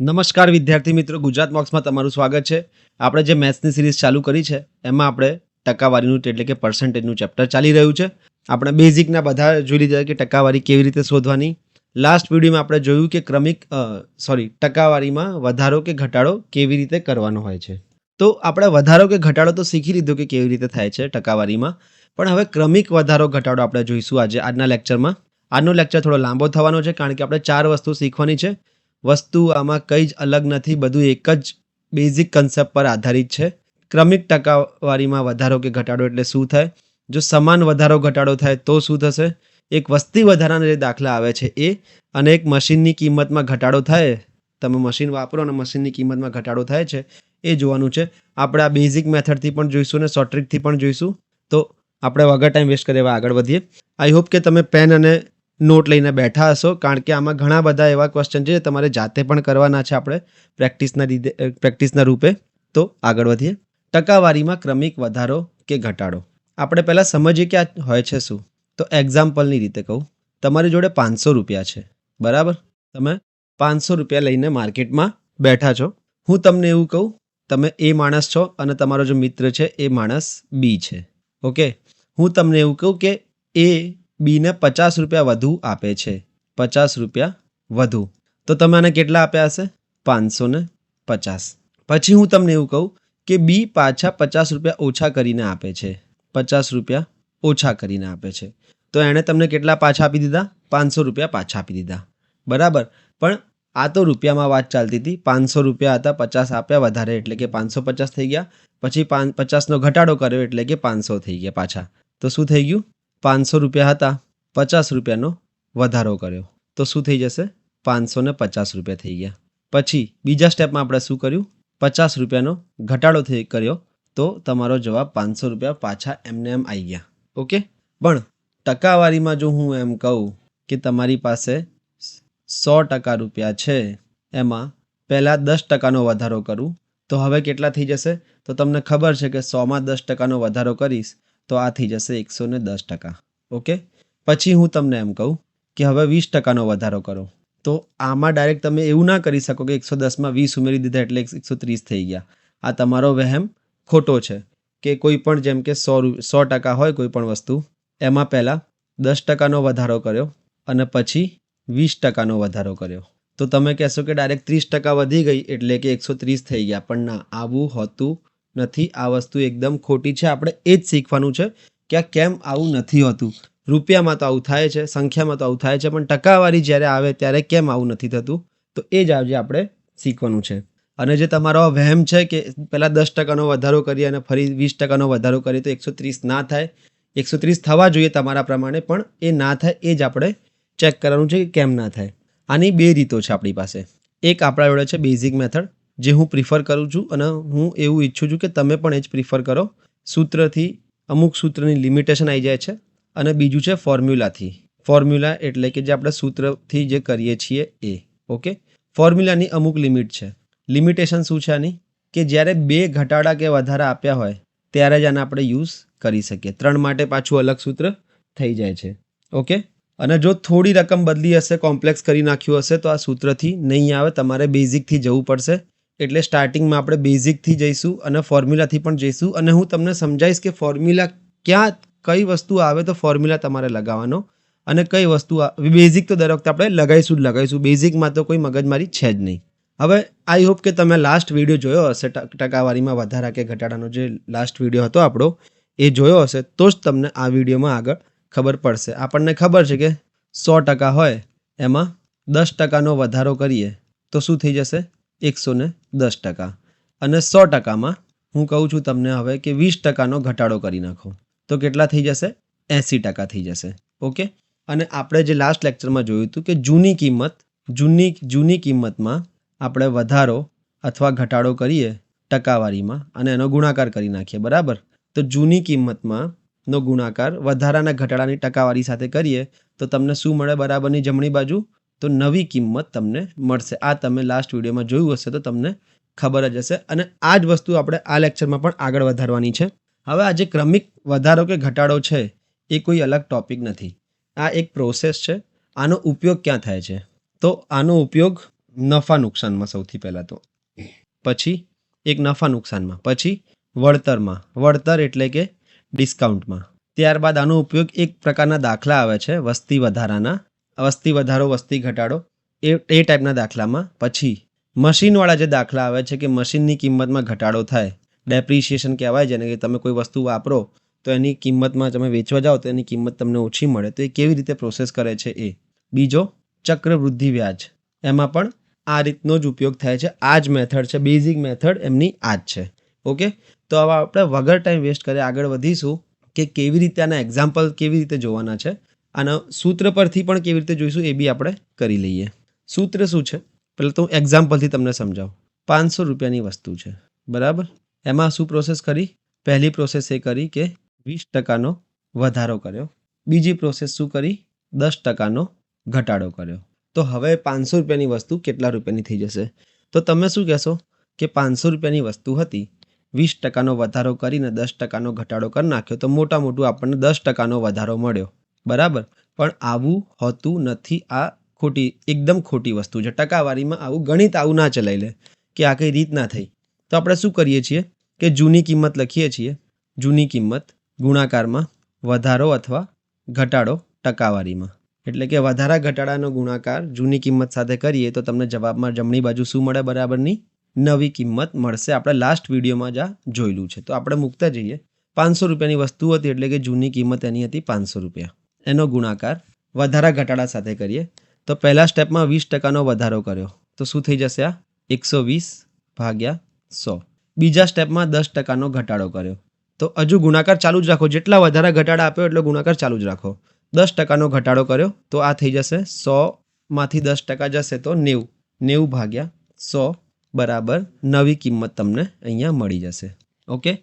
નમસ્કાર વિદ્યાર્થી મિત્રો, ગુજરાત મોક્સમાં તમારું સ્વાગત છે. આપણે જે મેથ્સની સિરીઝ ચાલુ કરી છે એમાં આપણે ટકાવારીનું એટલે કે પર્સન્ટેજનું ચેપ્ટર ચાલી રહ્યું છે. આપણે બેઝિકના બધા જોઈ લીધા કે ટકાવારી કેવી રીતે શોધવાની. લાસ્ટ વિડીયોમાં આપણે જોયું કે ટકાવારીમાં વધારો કે ઘટાડો કેવી રીતે કરવાનો હોય છે. તો આપણે વધારો કે ઘટાડો તો શીખી લીધો કે કેવી રીતે થાય છે ટકાવારીમાં, પણ હવે ક્રમિક વધારો ઘટાડો આપણે જોઈશું આજના લેક્ચરમાં. આજનો લેક્ચર થોડો લાંબો થવાનો છે કારણ કે આપણે 4 વસ્તુ શીખવાની છે. વસ્તુ આમાં કંઈ જ અલગ નથી, બધું એક જ બેઝિક કન્સેપ્ટ પર આધારિત છે. ક્રમિક ટકાવારીમાં વધારો કે ઘટાડો એટલે શું થાય, જો સમાન વધારો ઘટાડો થાય તો શું થશે, એક વસ્તી વધારાના જે દાખલા આવે છે એ, અને એક મશીનની કિંમતમાં ઘટાડો થાય, તમે મશીન વાપરો અને મશીનની કિંમતમાં ઘટાડો થાય છે એ જોવાનું છે. આપણે આ બેઝિક મેથડથી પણ જોઈશું અને શોર્ટ ટ્રિકથી પણ જોઈશું. તો આપણે વગર ટાઈમ વેસ્ટ કર્યા આગળ વધીએ. આઈ હોપ કે તમે પેન અને નોટ લઈને બેઠા હશો, કારણ કે આમાં ઘણા બધા એવા ક્વેશ્ચન છે તમારે જાતે પણ કરવાના છે આપણે પ્રેક્ટિસના રૂપે. તો આગળ વધીએ. ટકાવારીમાં ક્રમિક વધારો કે ઘટાડો આપણે પહેલાં સમજીએ કે આ હોય છે શું. તો એક્ઝામ્પલની રીતે કહું, તમારી જોડે 500 રૂપિયા છે, બરાબર. તમે 500 રૂપિયા લઈને માર્કેટમાં બેઠા છો. હું તમને એવું કહું, તમે એ માણસ છો અને તમારો જો મિત્ર છે એ માણસ બી છે. ઓકે, હું તમને એવું કહું કે એ બીને 50 રૂપિયા વધુ આપે છે, 50 રૂપિયા વધુ. તો તમે આને કેટલા આપ્યા હશે? 550. પછી હું તમને એવું કહું કે બી પાછા 50 રૂપિયા ઓછા કરીને આપે છે, 50 રૂપિયા ઓછા કરીને આપે છે. તો એણે તમને કેટલા પાછા આપી દીધા? 500 રૂપિયા પાછા આપી દીધા, બરાબર. પણ આ તો રૂપિયામાં વાત ચાલતી હતી. 500 રૂપિયા હતા, 50 આપ્યા વધારે એટલે કે 550 થઈ ગયા. પછી 50નો ઘટાડો કર્યો એટલે કે 500 થઈ ગયા પાછા. તો શું થઈ ગયું? 500 રૂપિયા હતા, 50 રૂપિયાનો વધારો કર્યો તો શું થઈ જશે? 550 રૂપિયા થઈ ગયા. પછી બીજા સ્ટેપમાં આપણે શું કર્યું? 50 રૂપિયાનો ઘટાડો કર્યો તો તમારો જવાબ 500 રૂપિયા પાછા એમને એમ આવી ગયા. ઓકે, પણ ટકાવારીમાં જો હું એમ કહું કે તમારી પાસે 100% રૂપિયા છે, એમાં પહેલાં 10%નો વધારો કરું તો હવે કેટલા થઈ જશે? તો તમને ખબર છે કે 100માં 10%નો વધારો કરીશ તો આ થઈ જશે 110%. ઓકે, પછી હું તમને એમ કહું કે હવે 20%નો વધારો કરો, તો આમાં ડાયરેક્ટ તમે એવું ના કરી શકો કે 110માં 20 ઉમેરી દીધા એટલે 130 થઈ ગયા. આ તમારો વહેમ ખોટો છે. કે કોઈ પણ જેમ કે 100% હોય કોઈ પણ વસ્તુ, એમાં પહેલાં 10%નો વધારો કર્યો અને પછી 20%નો વધારો કર્યો, તો તમે કહેશો કે ડાયરેક્ટ 30% વધી ગઈ એટલે કે 130 થઈ ગયા. પણ ના, આવું હોતું નથી. આ વસ્તુ એકદમ ખોટી છે. આપણે એ જ શીખવાનું છે કે આ કેમ આવું નથી હોતું. રૂપિયામાં તો આવું થાય છે, સંખ્યામાં તો આવું થાય છે, પણ ટકાવારી જ્યારે આવે ત્યારે કેમ આવું નથી થતું, તો એ જ આજે આપણે શીખવાનું છે. અને જે તમારો વહેમ છે કે પહેલાં 10%નો વધારો કરીએ અને ફરી 20%નો વધારો કરીએ તો 130 ના થાય. 130 થવા જોઈએ તમારા પ્રમાણે, પણ એ ના થાય. એ જ આપણે ચેક કરવાનું છે કે કેમ ના થાય. આની 2 રીતો છે આપણી પાસે. એક આપણા જોડે છે બેઝિક મેથડ, જે હું પ્રિફર કરું છું અને હું એવું ઈચ્છું છું કે તમે પણ એ જ પ્રિફર કરો. સૂત્રથી અમુક સૂત્રની લિમિટેશન આવી જાય છે. અને બીજું છે ફોર્મ્યુલાથી. ફોર્મ્યુલા એટલે કે જે આપણે સૂત્રથી જે કરીએ છીએ એ. ઓકે, ફોર્મ્યુલાની અમુક લિમિટ છે. લિમિટેશન શું છે આની? કે જ્યારે 2 ઘટાડા કે વધારા આપ્યા હોય ત્યારે જ આને આપણે યુઝ કરી શકીએ. 3 માટે પાછું અલગ સૂત્ર થઈ જાય છે. ઓકે, અને જો થોડી રકમ બદલી હશે, કોમ્પ્લેક્સ કરી નાખ્યું હશે તો આ સૂત્રથી નહીં આવે, તમારે બેઝિકથી જવું પડશે. એટલે સ્ટાર્ટિંગમાં આપણે બેઝિકથી જઈશું અને ફોર્મ્યુલાથી પણ જઈશું, અને હું તમને સમજાવીશ કે ફોર્મ્યુલા ક્યાં કઈ વસ્તુ આવે તો ફોર્મ્યુલા તમારે લગાવવાનો, અને કઈ વસ્તુ બેઝિક તો દર વખતે આપણે લગાવીશું. બેઝિકમાં તો કોઈ મગજમારી છે જ નહીં. હવે આઈ હોપ કે તમે લાસ્ટ વિડીયો જોયો હશે, ટકાવારીમાં વધારા કે ઘટાડાનો જે લાસ્ટ વિડીયો હતો આપણો, એ જોયો હશે તો જ તમને આ વિડીયોમાં આગળ ખબર પડશે. આપણને ખબર છે કે 100% હોય એમાં 10%નો વધારો કરીએ તો શું થઈ જશે? 110%. અને 100%માં હું કહું છું તમને હવે કે 20%નો ઘટાડો કરી નાખો તો કેટલા થઈ જશે? 80% થઈ જશે. ઓકે, અને આપણે જે લાસ્ટ લેક્ચરમાં જોયું હતું કે જૂની કિંમતમાં આપણે વધારો અથવા ઘટાડો કરીએ ટકાવારીમાં અને એનો ગુણાકાર કરી નાખીએ, બરાબર. તો જૂની કિંમતમાં નો ગુણાકાર વધારાના ઘટાડાની ટકાવારી સાથે કરીએ તો તમને શું મળે? બરાબરની જમણી બાજુ, તો નવી કિંમત તમને મળશે. આ તમે લાસ્ટ વિડીયોમાં જોયું હશે તો તમને ખબર જ હશે. અને આ જ વસ્તુ આપણે આ લેક્ચરમાં પણ આગળ વધારવાની છે. હવે આ જે ક્રમિક વધારો કે ઘટાડો છે એ કોઈ અલગ ટોપિક નથી. આ એક પ્રોસેસ છે. આનો ઉપયોગ ક્યાં થાય છે? તો આનો ઉપયોગ નફા નુકસાનમાં સૌથી પહેલાં તો, પછી એક નફા નુકસાનમાં, પછી વળતરમાં, વળતર એટલે કે ડિસ્કાઉન્ટમાં. ત્યારબાદ આનો ઉપયોગ એક પ્રકારના દાખલા આવે છે વસ્તી વધારાના, વસ્તી વધારો વસ્તી ઘટાડો એ ટાઈપના દાખલામાં. પછી મશીનવાળા જે દાખલા આવે છે કે મશીનની કિંમતમાં ઘટાડો થાય, ડેપ્રિશિએશન કહેવાય, જેને કે તમે કોઈ વસ્તુ વાપરો તો એની કિંમતમાં તમે વેચવા જાઓ તો એની કિંમત તમને ઓછી મળે, તો એ કેવી રીતે પ્રોસેસ કરે છે એ. બીજો ચક્રવૃદ્ધિ વ્યાજ, એમાં પણ આ રીતનો જ ઉપયોગ થાય છે. આ જ મેથડ છે, બેઝિક મેથડ એમની આ જ છે. ઓકે, તો હવે આપણે વગર ટાઈમ વેસ્ટ કરીએ આગળ વધીશું કે કેવી રીતે આના એક્ઝામ્પલ કેવી રીતે જોવાના છે, આના સૂત્ર પરથી પણ કેવી રીતે જોઈશું એ બી આપણે કરી લઈએ. સૂત્ર શું છે પહેલાં તો હું એક્ઝામ્પલથી તમને સમજાવું. 500 રૂપિયાની વસ્તુ છે, બરાબર. એમાં શું પ્રોસેસ કરી? પહેલી પ્રોસેસ એ કરી કે 20% વધારો કર્યો. બીજી પ્રોસેસ શું કરી? 10% ઘટાડો કર્યો. તો હવે 500 રૂપિયાની વસ્તુ કેટલા રૂપિયાની થઈ જશે? તો તમે શું કહેશો કે 500 રૂપિયાની વસ્તુ હતી, 20% વધારો કરીને 10% ઘટાડો કરી નાખ્યો, તો મોટા મોટું આપણને 10% વધારો મળ્યો, બરાબર. પણ આવું હોતું નથી. આ એકદમ ખોટી વસ્તુ છે. ટકાવારીમાં આવું ગણિત આવું ના ચલાવી લે કે આ કઈ રીત ના થઈ. તો આપણે શું કરીએ છીએ કે જૂની કિંમત લખીએ છીએ. જૂની કિંમત ગુણાકારમાં વધારો અથવા ઘટાડો ટકાવારીમાં, એટલે કે વધારા ઘટાડાનો ગુણાકાર જૂની કિંમત સાથે કરીએ તો તમને જવાબમાં જમણી બાજુ શું મળે? બરાબરની નવી કિંમત મળશે. આપણે લાસ્ટ વિડીયોમાં જ આ જોયેલું છે. તો આપણે મૂકતા જઈએ. 500 રૂપિયાની વસ્તુ હતી એટલે કે જૂની કિંમત એની હતી 500 રૂપિયા. એનો ગુણાકાર વધારા ઘટાડા સાથે કરીએ તો પહેલા સ્ટેપમાં 20%નો વધારો કર્યો તો શું થઈ જશે? આ 120/100. બીજા સ્ટેપમાં 10%નો ઘટાડો કર્યો તો હજુ ગુણાકાર ચાલુ જ રાખો. જેટલા વધારા ઘટાડા આપ્યો એટલો ગુણાકાર ચાલુ જ રાખો. 10%નો ઘટાડો કર્યો તો આ થઈ જશે 100માંથી 10% જશે તો 90. 90/100 બરાબર નવી કિંમત તમને અહીંયા મળી જશે. ઓકે,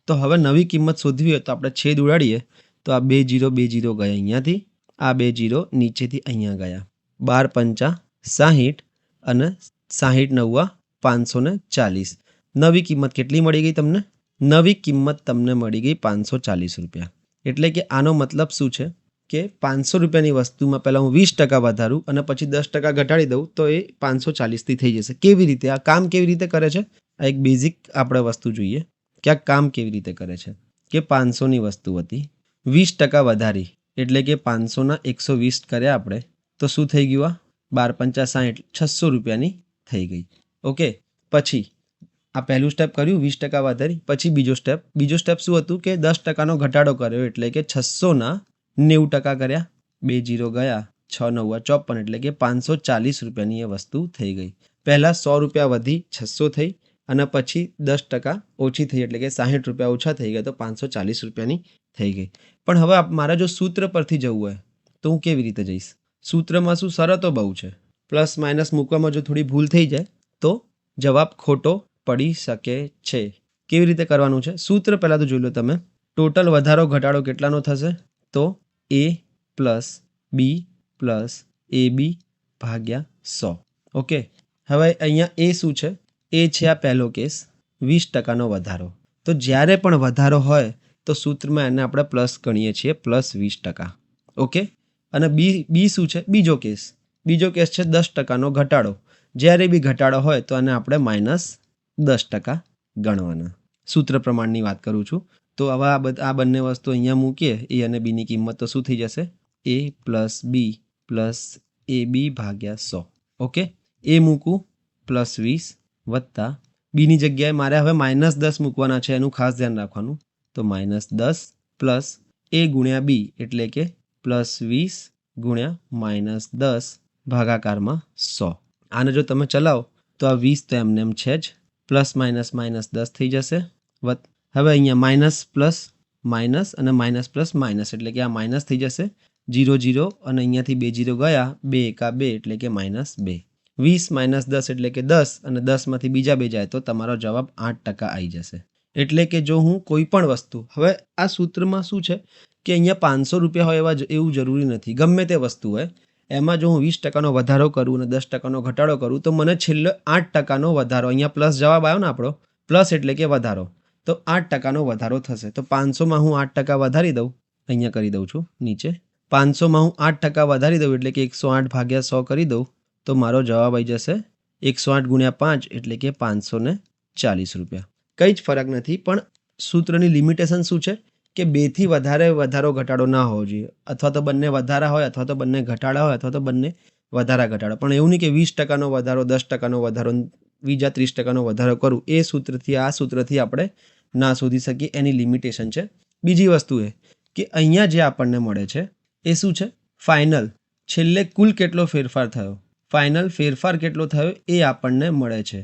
તો હવે નવી કિંમત શોધવી હોય તો આપણે છેદ ઉડાડીએ તો આ 2 0 2 0 ગયા અહીંયાથી, આ 2 0 નીચેથી અહીંયા ગયા. 12 5 60 અને 60 9 540. નવી કિંમત કેટલી મળી ગઈ તમને? નવી કિંમત તમને મળી ગઈ 540 રૂપિયા. એટલે કે આનો મતલબ શું છે કે 500 રૂપિયાની વસ્તુમાં પહેલાં હું 20% વધારું અને પછી 10% ઘટાડી દઉં તો એ 540થી થઈ જશે. કેવી રીતે? આ કામ કેવી રીતે કરે છે? આ એક બેઝિક આપણે વસ્તુ જોઈએ કે આ કામ કેવી રીતે કરે છે. કે 500ની વસ્તુ હતી, 20% વધારી એટલે કે 500ના 120 કર્યા આપણે તો શું થઈ ગયું? આ 12 5 60 600 રૂપિયાની થઈ ગઈ. ઓકે, પછી આ પહેલું સ્ટેપ કર્યું, 20% વધારી. પછી બીજો સ્ટેપ શું હતું કે 10%નો ઘટાડો કર્યો એટલે કે 600ના 90% કર્યા. 2 0 ગયા, 6 9 54 એટલે કે 540 રૂપિયાની એ વસ્તુ થઈ ગઈ. પહેલાં 100 રૂપિયા વધી 600 થઈ અને પછી 10% ઓછી થઈ એટલે કે 60 રૂપિયા ઓછા થઈ ગયા તો 540 રૂપિયાની થઈ ગઈ. પણ હવે મારે જો સૂત્ર પરથી જવું હોય તો હું કેવી રીતે જઈશ? સૂત્રમાં શું શરતો બહુ છે, પ્લસ માઇનસ મૂકવામાં જો થોડી ભૂલ થઈ જાય તો જવાબ ખોટો પડી શકે છે. કેવી રીતે કરવાનું છે? સૂત્ર પહેલાં તો જોઈ લો તમે. ટોટલ વધારો ઘટાડો કેટલાનો થશે? તો A plus B plus AB ભાગ્યા 100. ઓકે, હવે અહીંયા એ શું છે? એ છે આ પહેલો કેસ, 20%નો વધારો. તો જ્યારે પણ વધારો હોય તો સૂત્રમાં એને આપણે પ્લસ ગણીએ છીએ, પ્લસ 20%. ઓકે, અને બી શું છે? બીજો કેસ છે 10%નો ઘટાડો. જ્યારે બી ઘટાડો હોય તો આને આપણે -10% ગણવાના. સૂત્ર પ્રમાણની વાત કરું છું. તો હવે આ બંને વસ્તુ અહીંયા મૂકીએ, એ અને બીની કિંમત તો શું થઈ જશે? A plus B plus AB ભાગ્યા 100. ઓકે, એ મૂકું +20 વત્તા બીની જગ્યાએ મારે હવે -10 મૂકવાના છે, એનું ખાસ ધ્યાન રાખવાનું. તો -10 પ્લસ A ગુણ્યા B એટલે કે +20 ગુણ્યા -10 ભાગાકારમાં 100. આને જો તમે ચલાવો તો આ 20 તો એમને એમ છે જ, પ્લસ માઇનસ -10 થઈ જશે. હવે અહીંયા માઇનસ પ્લસ માઇનસ અને માઇનસ પ્લસ માઇનસ એટલે કે આ માઇનસ થઈ જશે. 0 0 અને અહીંયાથી 2 0 ગયા, 2 એકા 2 એટલે કે -2. 20 - 10 એટલે કે 10 અને 10માંથી બીજા 2 જાય તો તમારો જવાબ 8% આવી જશે. એટલે કે જો હું કોઈ પણ વસ્તુ, હવે આ સૂત્રમાં શું છે કે અહીંયા 500 રૂપિયા હોય એવું જરૂરી નથી. ગમે તે વસ્તુ હોય એમાં જો હું 20%નો વધારો કરું અને 10%નો ઘટાડો કરું તો મને છેલ્લે 8%નો વધારો, અહીંયા પ્લસ જવાબ આવ્યો ને આપણો, પ્લસ એટલે કે વધારો, તો 8%નો વધારો થશે. તો 500માં હું 8% વધારી દઉં, અહીંયા કરી દઉં છું નીચે. 500માં હું 8% વધારી દઉં એટલે કે 108/100 કરી દઉં તો મારો જવાબ આવી જશે 108 ગુણ્યા 5 એટલે કે 540 રૂપિયા. કંઈ જ ફરક નથી, પણ સૂત્રની લિમિટેશન શું છે કે 2થી વધારે વધારો ઘટાડો ના હોવો જોઈએ, અથવા તો બંને વધારા હોય અથવા તો બંને ઘટાડા હોય અથવા તો બંને વધારા ઘટાડો. પણ એવું નહીં કે 20% વધારો, 10% વધારો, બીજા 30% વધારો કરું, એ સૂત્રથી આ સૂત્રથી આપણે ના શોધી શકીએ, એની લિમિટેશન છે. બીજી વસ્તુ એ કે અહીંયા જે આપણને મળે છે એ શું છે? ફાઇનલ, છેલ્લે કુલ કેટલો ફેરફાર થયો, ફાઇનલ ફેરફાર કેટલો થયો એ આપણને મળે છે.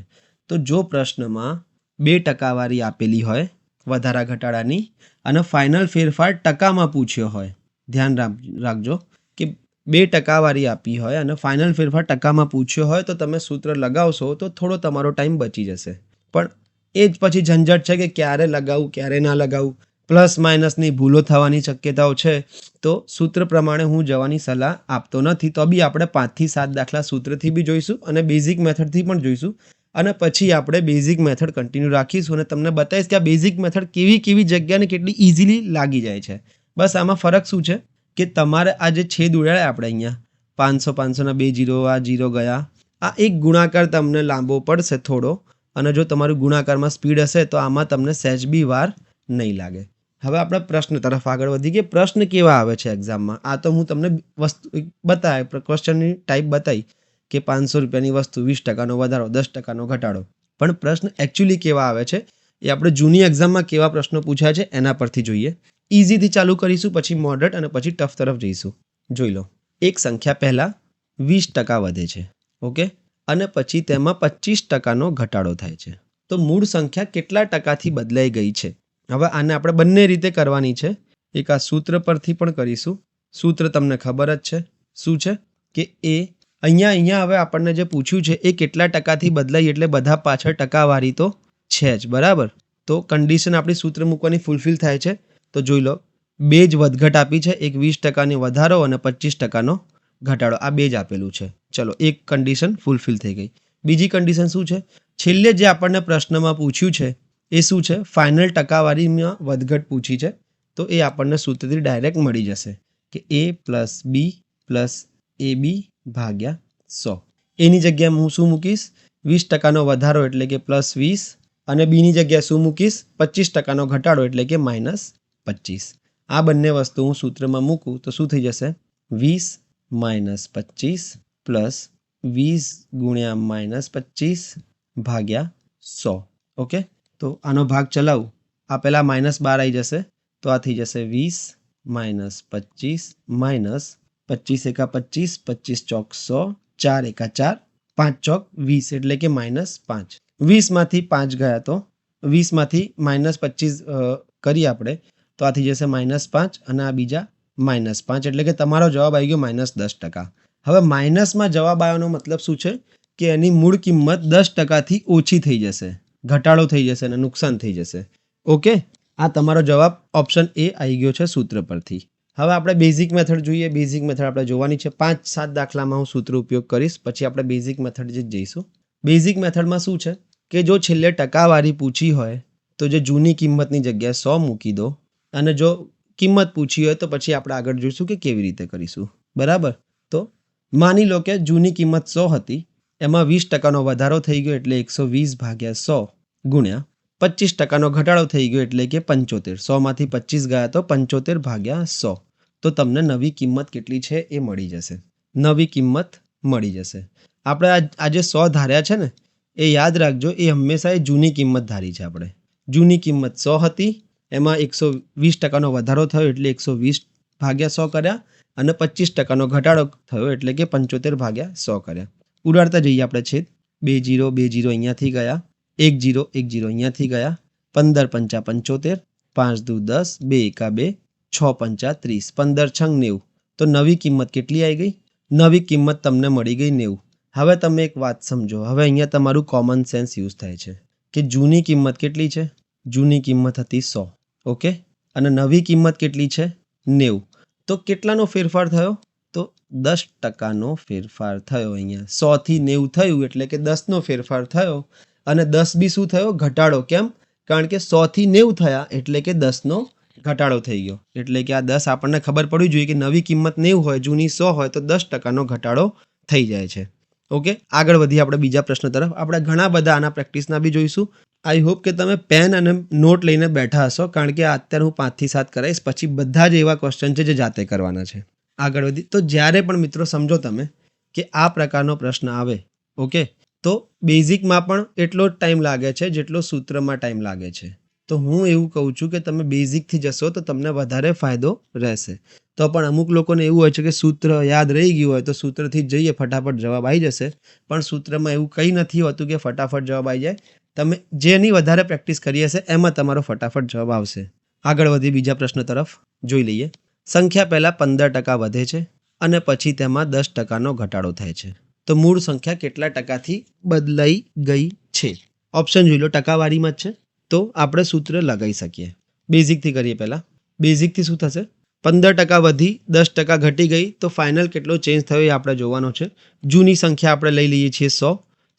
તો જો પ્રશ્નમાં 2% વાળી આપેલી હોય વધારા ઘટાડાની અને ફાઇનલ ફેરફાર ટકામાં પૂછ્યો હોય, ધ્યાન રાખજો કે 2% વાળી આપી હોય અને ફાઇનલ ફેરફાર ટકામાં પૂછ્યો હોય તો તમે સૂત્ર લગાવશો તો થોડો તમારો ટાઈમ બચી જશે. પણ એ જ પછી ઝંઝટ છે કે ક્યારે લગાવું ક્યારે ના લગાવું, પ્લસ માઇનસની ભૂલો થવાની શક્યતાઓ છે. તો સૂત્ર પ્રમાણે હું જવાની સલાહ આપતો નથી. તો બી આપણે 5 થી 7 દાખલા સૂત્રથી બી જોઈશું અને બેઝિક મેથડથી પણ જોઈશું, અને પછી આપણે બેઝિક મેથડ કન્ટિન્યુ રાખીશું અને તમને બતાવીશ કે આ બેઝિક મેથડ કેવી કેવી જગ્યાને કેટલી ઇઝીલી લાગી જાય છે. બસ આમાં ફરક શું છે કે તમારે આ જે છેદ ઉડાડ્યા આપણે અહીંયા 500 500ના 2 0, આ 0 ગયા, આ એક ગુણાકાર તમને લાંબો પડશે થોડો, અને જો તમારું ગુણાકારમાં સ્પીડ હશે તો આમાં તમને સહેજ બી વાર નહીં લાગે. હવે આપણે પ્રશ્ન તરફ આગળ વધી કે પ્રશ્ન કેવા આવે છે એક્ઝામમાં. આ તો હું તમને વસ્તુ બતાવી, ક્વેશ્ચનની ટાઈપ બતાવી કે 500 રૂપિયાની વસ્તુ, 20%નો વધારો, 10%નો ઘટાડો. પણ પ્રશ્ન એકચ્યુઅલી કેવા આવે છે એ આપણે જૂની એક્ઝામમાં કેવા પ્રશ્નો પૂછ્યા છે એના પરથી જોઈએ. ઇઝીથી ચાલુ કરીશું, પછી મોડરેટ અને પછી ટફ તરફ જઈશું. જોઈ લો, એક સંખ્યા પહેલાં 20% વધે છે, ઓકે, અને પછી તેમાં 25%નો ઘટાડો થાય છે. તો મૂળ સંખ્યા કેટલા ટકાથી બદલાઈ ગઈ છે? હવે આને આપણે બંને રીતે કરવાની છે. એક આ સૂત્ર પરથી પણ કરીશું. સૂત્ર તમને ખબર જ છે શું છે કે એ અહીંયા હવે આપણને જે પૂછ્યું છે એ કેટલા ટકાથી બદલાઈ, એટલે બધા પાછળ ટકાવારી તો છે જ, બરાબર. તો કન્ડિશન આપણી સૂત્ર મૂકવાની ફૂલફિલ થાય છે. તો જોઈ લો, બે જ વધઘટ આપી છે, એક 20%ની વધારો અને 25%નો ઘટાડો, આ બે જ આપેલું છે. ચલો, એક કન્ડિશન ફૂલફિલ થઈ ગઈ. બીજી કન્ડિશન શું છે? છેલ્લે જે આપણને પ્રશ્નમાં પૂછ્યું છે એ શું છે? ફાઇનલ ટકાવારીમાં વધઘટ પૂછી છે. તો એ આપણને સૂત્રથી ડાયરેક્ટ મળી જશે કે a plus B plus AB ભાગ્યા 100. એની જગ્યાએ હું શું મૂકીશ? 20%નો વધારો એટલે કે +20, અને બીની જગ્યાએ શું મૂકીશ? 25%નો ઘટાડો એટલે કે -25. આ બંને વસ્તુ હું સૂત્રમાં મૂકું તો શું થઈ જશે? 20 - 25 પ્લસ 20 ગુણ્યા -25 ભાગ્યા 100. ઓકે, તો આનો ભાગ ચલાવું, આ પહેલાં -12 આવી જશે, તો આ થઈ જશે 20 - 25 -25 એકા 25, 25 ચોક 100, 4 એકા 4, 5 ચોક 20 એટલે કે -5. 20માંથી 5 ગયા તો 20માંથી -25 કરીએ આપણે તો આ થઈ જશે -5, અને આ બીજા -5 એટલે કે તમારો જવાબ આવી ગયો -10%. હવે માઇનસમાં જવાબ આવ્યાનો મતલબ શું છે કે એની મૂળ કિંમત 10%થી ઓછી થઈ જશે, ઘટાડો થઈ જશે અને નુકસાન થઈ જશે. ઓકે, આ તમારો જવાબ ઓપ્શન એ આવી ગયો છે સૂત્ર પરથી. હવે આપણે બેઝિક મેથડ જોઈએ. બેઝિક મેથડ આપણે જોવાની છે. 5-7 દાખલામાં હું સૂત્ર ઉપયોગ કરીશ, પછી આપણે બેઝિક મેથડ જ જઈશું. બેઝિક મેથડમાં શું છે કે જો છેલ્લે ટકાવારી પૂછી હોય તો જે જૂની કિંમતની જગ્યાએ 100 મૂકી દો, અને જો કિંમત પૂછી હોય તો પછી આપણે આગળ જોઈશું કે કેવી રીતે કરીશું, બરાબર. તો માની લો કે જૂની કિંમત 100 હતી, એમાં 20%નો વધારો થઈ ગયો એટલે 120 ભાગ્યા 100 ગુણ્યા 25%નો ઘટાડો થઈ ગયો એટલે કે 75. 100માંથી 25 ગયા તો 75 ભાગ્યા 100. તો તમને નવી કિંમત કેટલી છે એ મળી જશે. નવી કિંમત મળી જશે. આપણે આ જે 100 ધાર્યા છે ને એ યાદ રાખજો, એ હંમેશા એ જૂની કિંમત ધારી છે આપણે. જૂની કિંમત 100 હતી, એમાં 120%નો વધારો થયો એટલે 120 ભાગ્યા 100 કર્યા, અને 25%નો ઘટાડો થયો એટલે કે 75 ભાગ્યા 100 કર્યા. ઉડાડતા જઈએ આપણે છેદ. 2 0 2 0 અહીંયાથી ગયા, 1 0 1 0 અહીંયાથી ગયા, 15 5 75, 5 દુ 10, 2 એકા 2, 6 5 30, 15 6 90. તો નવી કિંમત કેટલી આવી ગઈ? નવી કિંમત તમને મળી ગઈ 90. હવે તમે એક વાત સમજો, હવે અહીંયા તમારું કોમન સેન્સ યુઝ થાય છે કે જૂની કિંમત કેટલી છે? જૂની કિંમત હતી 100, ઓકે, અને નવી કિંમત કેટલી છે? 90. તો કેટલાનો ફેરફાર થયો? તો 10%નો ફેરફાર થયો. અહીંયા 100 થી 90 થયું એટલે કે 10નો ફેરફાર થયો, અને 10 બી શું થયો? ઘટાડો. કેમ? કારણ કે 100 થી 90 થયા એટલે કે 10નો ઘટાડો થઈ ગયો. એટલે કે આ 10 આપણને ખબર પડવી જોઈએ કે નવી કિંમત 90 હોય, જૂની 100 હોય તો 10%નો ઘટાડો થઈ જાય છે. ઓકે, આગળ વધીએ આપણે બીજા પ્રશ્ન તરફ. આપણે ઘણા બધા આના પ્રેક્ટિસના બી જોઈશું. આઈ હોપ કે તમે પેન અને નોટ લઈને બેઠા હશો, કારણ કે અત્યારે હું 5 થી 7 કરાવીશ, પછી બધા જ એવા ક્વેશ્ચન છે જે જાતે કરવાના છે. આગળ વધી તો જ્યારે પણ મિત્રો સમજો તમે કે આ પ્રકારનો પ્રશ્ન આવે, ઓકે, તો બેઝિકમાં પણ એટલો જ ટાઈમ લાગે છે જેટલો સૂત્રમાં ટાઈમ લાગે છે. તો હું એવું કહું છું કે તમે બેઝિકથી જશો તો તમને વધારે ફાયદો રહેશે. તો પણ અમુક લોકોને એવું હોય છે કે સૂત્ર યાદ રહી ગયું હોય તો સૂત્રથી જ જઈએ ફટાફટ જવાબ આવી જશે, પણ સૂત્રમાં એવું કંઈ નથી હોતું કે ફટાફટ જવાબ આવી જાય. તમે જેની વધારે પ્રેક્ટિસ કરી હશે એમાં તમારો ફટાફટ જવાબ આવશે. આગળ વધી બીજા પ્રશ્ન તરફ જોઈ લઈએ. સંખ્યા પહેલાં 15% વધે છે અને પછી તેમાં 10%નો ઘટાડો થાય છે, તો મૂળ સંખ્યા કેટલા ટકાથી બદલાઈ ગઈ છે? ઓપ્શન જોઈ લો, ટકાવારીમાં જ છે, તો આપણે સૂત્ર લગાવી શકીએ. બેઝિકથી કરીએ. પહેલાં બેઝિકથી શું થશે? 15% વધી 10% ઘટી ગઈ, તો ફાઇનલ કેટલો ચેન્જ થયો એ આપણે જોવાનો છે. જૂની સંખ્યા આપણે લઈ લઈએ છીએ 100.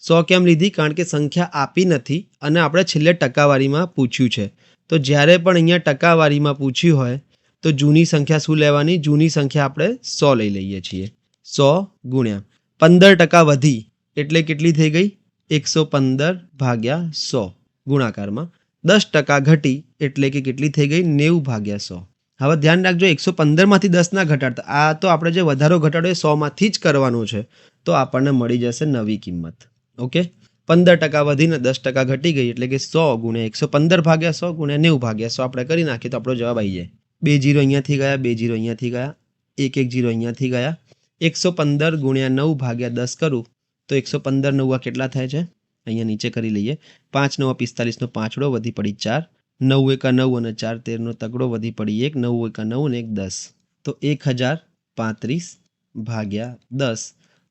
100 કેમ લીધી? કારણ કે સંખ્યા આપી નથી અને આપણે છેલ્લે ટકાવારીમાં પૂછ્યું છે. તો જ્યારે પણ અહીંયા ટકાવારીમાં પૂછ્યું હોય તો જૂની સંખ્યા શું લેવાની? જૂની સંખ્યા આપણે 100 લઈ લઈએ છીએ. 100 ગુણ્યા 15% વધી એટલે કેટલી થઈ ગઈ? 115 ભાગ્યા 100 ગુણાકારમાં. 10% ઘટી એટલે કે કેટલી થઈ ગઈ? 90 ભાગ્યા 100. હવે ધ્યાન રાખજો, 115માંથી 10 ના ઘટાડતા. આ તો આપણે જે વધારો ઘટાડો એ 100માંથી જ કરવાનો છે, તો આપણને મળી જશે નવી કિંમત. ઓકે, 15% વધીને 10% ઘટી ગઈ એટલે કે 100 ગુણ્યા 115 ભાગ્યા 100 ગુણ્યા 90 ભાગ્યા 100 આપણે કરી નાખીએ તો આપણો જવાબ આવી જાય. 2 0 અહીંયાથી ગયા, 2 0 અહીંયાથી ગયા, 1 1 0 અહીંયાથી ગયા. 115 ગુણ્યા 9 ભાગ્યા 10 કરું તો 115 9 કેટલા થાય છે? અહીંયા નીચે કરી લઈએ. 5 9 45 નો પાંચડો વધી પડી 4, 9 1 9 અને 4 13 નો તગડો વધી પડી 1, 9 1 9 અને 1 10, તો 1035 ભાગ્યા 10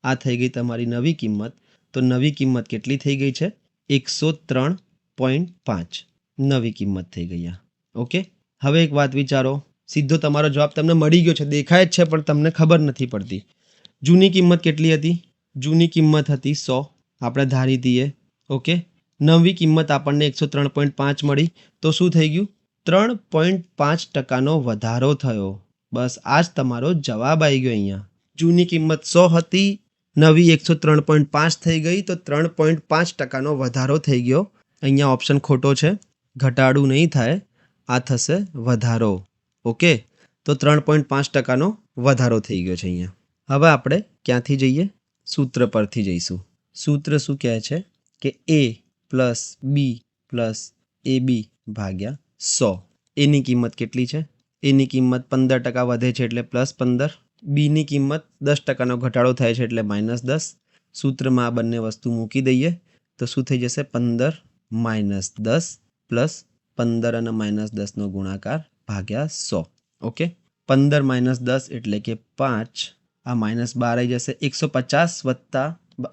આ થઈ ગઈ તમારી નવી કિંમત. તો નવી કિંમત કેટલી થઈ ગઈ છે? 103.5 નવી કિંમત થઈ ગઈ આ. ઓકે, હવે એક વાત વિચારો, સીધો તમારો જવાબ તમને મળી ગયો છે, દેખાય જ છે, પણ તમને ખબર નથી પડતી. જૂની કિંમત કેટલી હતી? જૂની કિંમત હતી 100, આપણે ધારી દઈએ. ઓકે, નવી કિંમત આપણને 103.5 મળી, તો શું થઈ ગયું? 3.5%નો વધારો થયો. બસ આ જ તમારો જવાબ આવી ગયો. અહીંયા જૂની કિંમત 100 હતી, નવી 103.5 થઈ ગઈ, તો 3.5%નો વધારો થઈ ગયો. અહીંયા ઓપ્શન ખોટો છે, ઘટાડું નહીં થાય, આ થશે વધારો. ઓકે, તો 3.5%નો વધારો થઈ ગયો છે અહીંયા. હવે આપણે ક્યાંથી જઈએ? સૂત્ર પરથી જઈશું. સૂત્ર શું કહે છે કે a plus B plus AB ભાગ્યા 100. એની કિંમત કેટલી છે? એની કિંમત 15% વધે છે એટલે +15. બીની કિંમત 10%નો ઘટાડો થાય છે એટલે -10. સૂત્રમાં આ બંને વસ્તુ મૂકી દઈએ તો શું થઈ જશે? 15 - 10 પ્લસ 15 અને -10નો ગુણાકાર ભાગ્યા 100. ઓકે, 15 - 10 એટલે કે 5, આ -12 આવી જશે. 150 વત્તા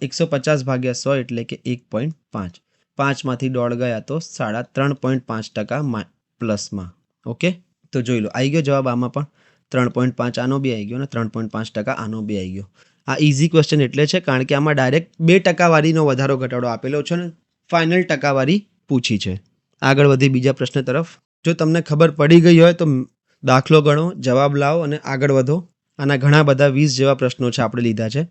150 ભાગ્યા 100 એટલે કે 1.5. 5માંથી દોઢ ગયા તો 3.5% પ્લસમાં. ઓકે, તો જોઈ લો આવી ગયો જવાબ. આમાં પણ 3.5 આનો બી આવી ગયો અને 3.5% આનો બી આવી ગયો. આ ઇઝી ક્વેશ્ચન એટલે છે કારણ કે આમાં ડાયરેક્ટ 2% વધારો ઘટાડો આપેલો છે અને ફાઇનલ ટકાવારી પૂછી છે. આગળ વધી બીજા પ્રશ્ન તરફ. જો તમને ખબર પડી ગઈ હોય તો દાખલો ગણો, જવાબ લાવો અને આગળ વધો. આના ઘણા બધા 20 જેવા પ્રશ્નો છે આપણે લીધા છે.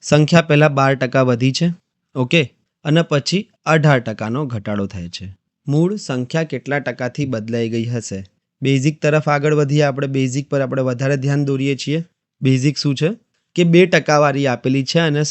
સંખ્યા પહેલાં 12% વધી છે, ઓકે, અને પછી 18%નો ઘટાડો થાય છે. મૂળ સંખ્યા કેટલા ટકાથી બદલાઈ ગઈ હશે? બેઝિક તરફ આગળ વધીએ. આપણે બેઝિક પર આપણે વધારે ધ્યાન દોરીએ છીએ. બેઝિક શું છે કે 2% આપેલી છે અને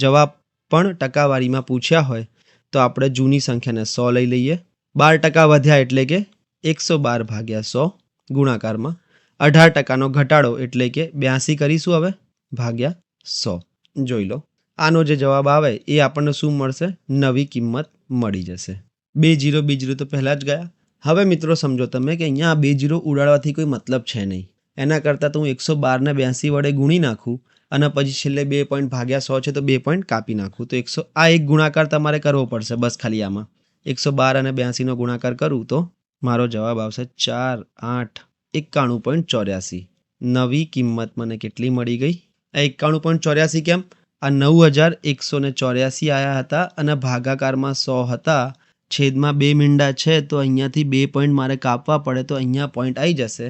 જવાબ પણ ટકાવારીમાં પૂછ્યા હોય તો આપણે જૂની સંખ્યાને 100 લઈ લઈએ. 12% વધ્યા એટલે કે 112 ભાગ્યા 100 ગુણાકારમાં. 18%નો ઘટાડો એટલે કે 82 કરીશું હવે ભાગ્યા 100. જોઈ લો, આનો જે જવાબ આવે એ આપણને શું મળશે? નવી કિંમત મળી જશે. 2 0 2 0 તો પહેલાં જ ગયા. હવે મિત્રો સમજો તમે કે અહીંયા 2 0 ઉડાડવાથી કોઈ મતલબ છે નહીં. એના કરતાં તો હું 112 ને 82 વડે ગુણી નાખું અને પછી છેલ્લે 2 પોઈન્ટ ભાગ્યા 100 છે તો 2 પોઈન્ટ કાપી નાખું. તો આ એક ગુણાકાર તમારે કરવો પડશે બસ ખાલી આમાં. 112 અને 82નો ગુણાકાર કરું તો મારો જવાબ આવશે 4 8 91.84. નવી કિંમત મને કેટલી મળી ગઈ? આ 91.84 કેમ? આ 9184 આવ્યા હતા અને ભાગાકારમાં 100 હતા. છેદમાં 2 મીંડા છે તો અહીંયાથી 2 પોઈન્ટ મારે કાપવા પડે તો અહીંયા પોઈન્ટ આવી જશે.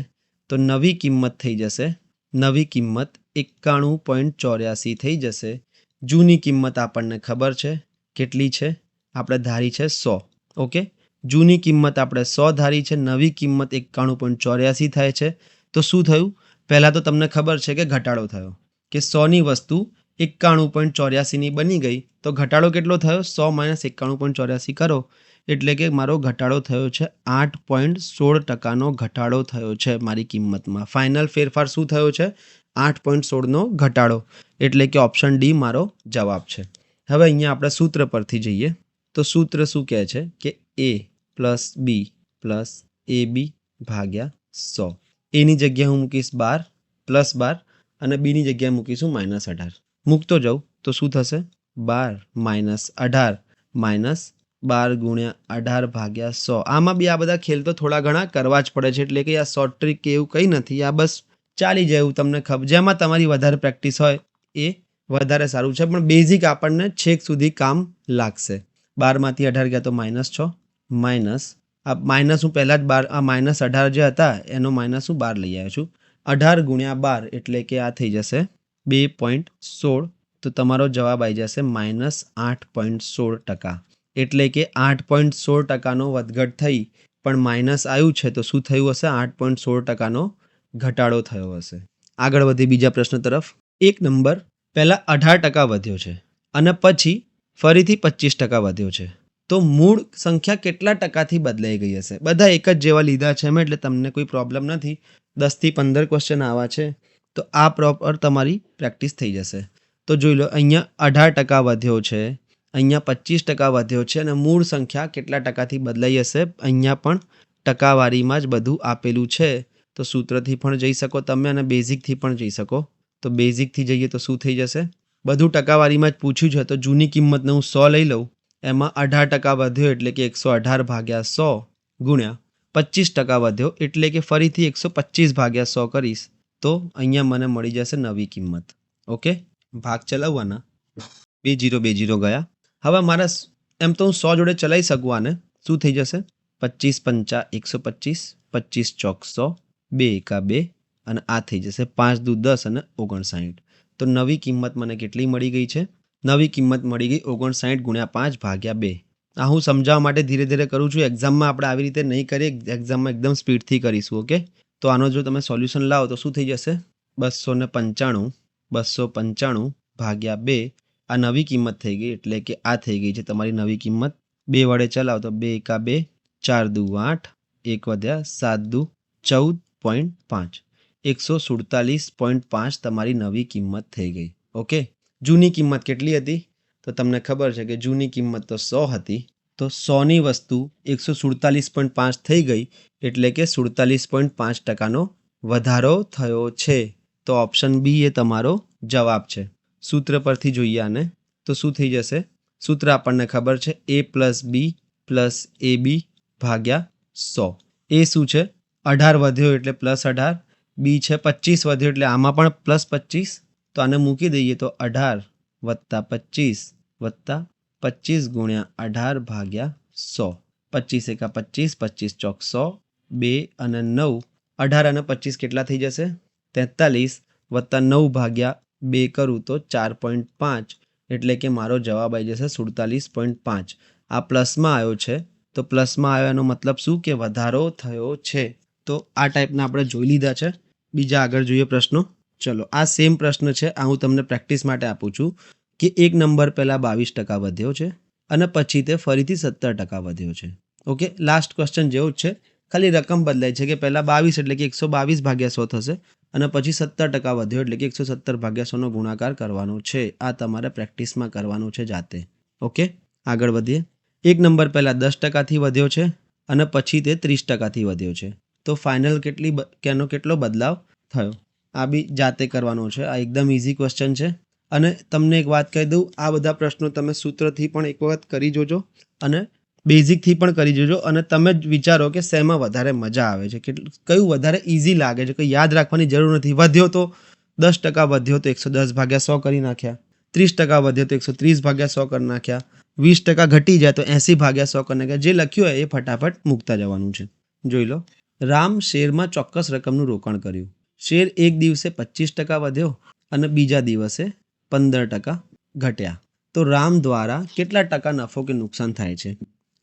તો નવી કિંમત થઈ જશે. નવી કિંમત 91.84 થઈ જશે. જૂની કિંમત આપણને ખબર છે કેટલી છે, આપણે ધારી છે 100. ઓકે, જૂની કિંમત આપણે 100 ધારી છે, નવી કિંમત 91.84 થાય છે. તો શું થયું? પહેલાં તો તમને ખબર છે કે ઘટાડો થયો, કે 100ની વસ્તુ 91.84ની બની ગઈ, તો ઘટાડો કેટલો થયો? 100 - 91.84 કરો એટલે કે મારો ઘટાડો થયો છે 8.16%નો ઘટાડો થયો છે મારી કિંમતમાં. ફાઇનલ ફેરફાર શું થયો છે? 8.16નો ઘટાડો, એટલે કે ઓપ્શન ડી મારો જવાબ છે. હવે અહીંયા આપણે સૂત્ર પરથી જઈએ તો સૂત્ર શું કહે છે કે a + b + ab ભાગ્યા 100. એની જગ્યાએ હું મૂકીશ 12 +12 અને બીની જગ્યાએ મૂકીશું -18. મૂકતો જાઉં તો શું થશે? 12 - 18 -12 × 18 ભાગ્યા 100. આમાં બી આ બધા ખેલ તો થોડા ઘણા કરવા જ પડે છે, એટલે કે આ શોર્ટ ટ્રીક કે એવું કંઈ નથી, આ બસ ચાલી જાય એવું તમને ખબર. જેમાં તમારી વધારે પ્રેક્ટિસ હોય એ વધારે સારું છે, પણ બેઝિક આપણને છેક સુધી કામ લાગશે. 12માંથી 18 ગયા તો -6 માઇનસ આ માઇનસ હું પહેલાં જ -18 જે હતા એનો માઇનસ હું 12 લઈ આવ્યો છું. 18 × 12 એટલે કે આ થઈ જશે 2.16. તો તમારો જવાબ આવી જશે -8.16%. એટલે કે 8.16%નો વધઘટ થઈ પણ માઇનસ આવ્યું છે, તો શું થયું હશે? 8.16%નો ઘટાડો થયો હશે. આગળ વધી બીજા પ્રશ્ન તરફ. એક નંબર પહેલાં 18% વધ્યો છે અને પછી ફરીથી 25% વધ્યો છે, તો મૂળ સંખ્યા કેટલા ટકાથી બદલાઈ ગઈ હશે? બધા એક જ જેવા લીધા છે એટલે તમને કોઈ પ્રોબ્લેમ નથી. 10થી 15 ક્વેશ્ચન આવા છે, તો આ પ્રોપર તમારી પ્રેક્ટિસ થઈ જશે. તો જોઈ લો, અહીંયા 18% વધ્યો છે, અહીંયા 25% વધ્યો છે અને મૂળ સંખ્યા કેટલા ટકાથી બદલાઈ હશે? અહીંયા પણ ટકાવારીમાં જ બધું આપેલું છે. તો સૂત્રથી પણ જઈ શકો તમે અને બેઝિકથી પણ જઈ શકો. તો બેઝિકથી જઈએ તો શું થઈ જશે? બધું ટકાવારીમાં જ પૂછ્યું છે, તો જૂની કિંમતને હું 100 લઈ લઉં, એમાં 18% વધ્યો એટલે કે 118 ભાગ્યા 100 ગુણ્યા 25% વધ્યો એટલે કે ફરીથી 125 ભાગ્યા 100 કરીશ, તો અહીંયા મને મળી જશે નવી કિંમત. ઓકે, ભાગ ચલાવવાના 2 0 2 0 ગયા. હવે મારા એમ તો હું 100 જોડે ચલાવી શકું આને. શું થઈ જશે? 25 × 5 = 125, 25 × 4 100, 2 × 2 અને આ થઈ જશે 5 × 2 = 10 અને 59. તો નવી કિંમત મને કેટલી મળી ગઈ છે? નવી કિંમત મળી ગઈ 59 × 5 ભાગ્યા 2. આ હું સમજાવવા માટે ધીરે ધીરે કરું છું. એક્ઝામમાં આપણે આવી રીતે નહીં કરીએ, એક્ઝામમાં એકદમ સ્પીડથી કરીશું. ઓકે, તો આનો જો તમે સોલ્યુશન લાવો તો શું થઈ જશે? 295 ભાગ્યા 2. આ નવી કિંમત થઈ ગઈ, એટલે કે આ થઈ ગઈ છે તમારી નવી કિંમત. 2 વડે ચલાવો તો 2 × 2 4 × 2 8, 1 વધ્યા 7 × 2 14.5, 147.5 તમારી નવી કિંમત થઈ ગઈ. ઓકે, જૂની કિંમત કેટલી હતી? તો તમને ખબર છે કે જૂની કિંમત તો 100 હતી, તો 100ની વસ્તુ 147.5 થઈ ગઈ, એટલે કે 47.5%નો વધારો થયો છે. તો ઓપ્શન બી એ તમારો જવાબ છે. સૂત્ર પરથી જોઈએ આને તો શું થઈ જશે? સૂત્ર આપણને ખબર છે a + b + ab ભાગ્યા 100. એ શું છે? 18 વધ્યો એટલે +18, બી છે 25 વધ્યો એટલે આમાં પણ +25. તો આને મૂકી દઈએ તો 18 + 25 + 25 × 18 ભાગ્યા 100. 25 × 25, 25 × 100, 2 અને 9, 18 અને 25 કેટલા થઈ જશે? 43 + 9 ભાગ્યા 2 કરું તો 4.5, એટલે કે મારો જવાબ આવી જશે 47.5. આ પ્લસમાં આવ્યો છે, તો પ્લસમાં આવ્યો એનો મતલબ શું? કે વધારો થયો છે. તો આ ટાઈપના આપણે જોઈ લીધા છે. બીજા આગળ જોઈએ પ્રશ્નો. ચલો, આ સેમ પ્રશ્ન છે, આ હું તમને પ્રેક્ટિસ માટે આપું છું કે એક નંબર પહેલાં 22% વધ્યો છે અને પછી તે ફરીથી 17% વધ્યો છે. ઓકે, લાસ્ટ ક્વેશ્ચન જેવું જ છે, ખાલી રકમ બદલાય છે કે પહેલાં 22 એટલે કે 122 ભાગ્યા 100 થશે અને પછી 17% વધ્યો એટલે કે 117 ભાગ્યા 100નો ગુણાકાર કરવાનો છે. આ તમારે પ્રેક્ટિસમાં કરવાનું છે જાતે. ઓકે, આગળ વધીએ. એક નંબર પહેલાં 10%થી વધ્યો છે અને પછી તે 30%થી વધ્યો છે, તો ફાઇનલ કેટલો બદલાવ થયો? આ બી જાતે કરવાનો છે. આ એકદમ ઇઝી ક્વેશ્ચન છે અને તમને એક વાત કહી દઉં, આ બધા પ્રશ્નો તમે સૂત્રથી પણ એક વખત કરી જોજો અને બેઝિકથી પણ કરી જોજો અને તમે જ વિચારો કે શેમાં વધારે મજા આવે છે, કયું વધારે ઇઝી લાગે છે. કંઈ યાદ રાખવાની જરૂર નથી. વધ્યો તો 10% વધ્યો તો 110 ભાગ્યા 100 કરી નાખ્યા, 30% વધ્યો તો 130 ભાગ્યા 100 કરી નાખ્યા, 20% ઘટી જાય તો 80 ભાગ્યા 100 કરી નાખ્યા. જે લખ્યું હોય એ ફટાફટ મૂકતા જવાનું છે. જોઈ લો, રામ શેરમાં ચોક્કસ રકમનું રોકાણ કર્યું. શેર એક દિવસે 25% વધ્યો અને બીજા દિવસે 15%, ઘટ્યા. તો રામ દ્વારા કેટલા ટકા નફો કે નુકસાન થાય છે?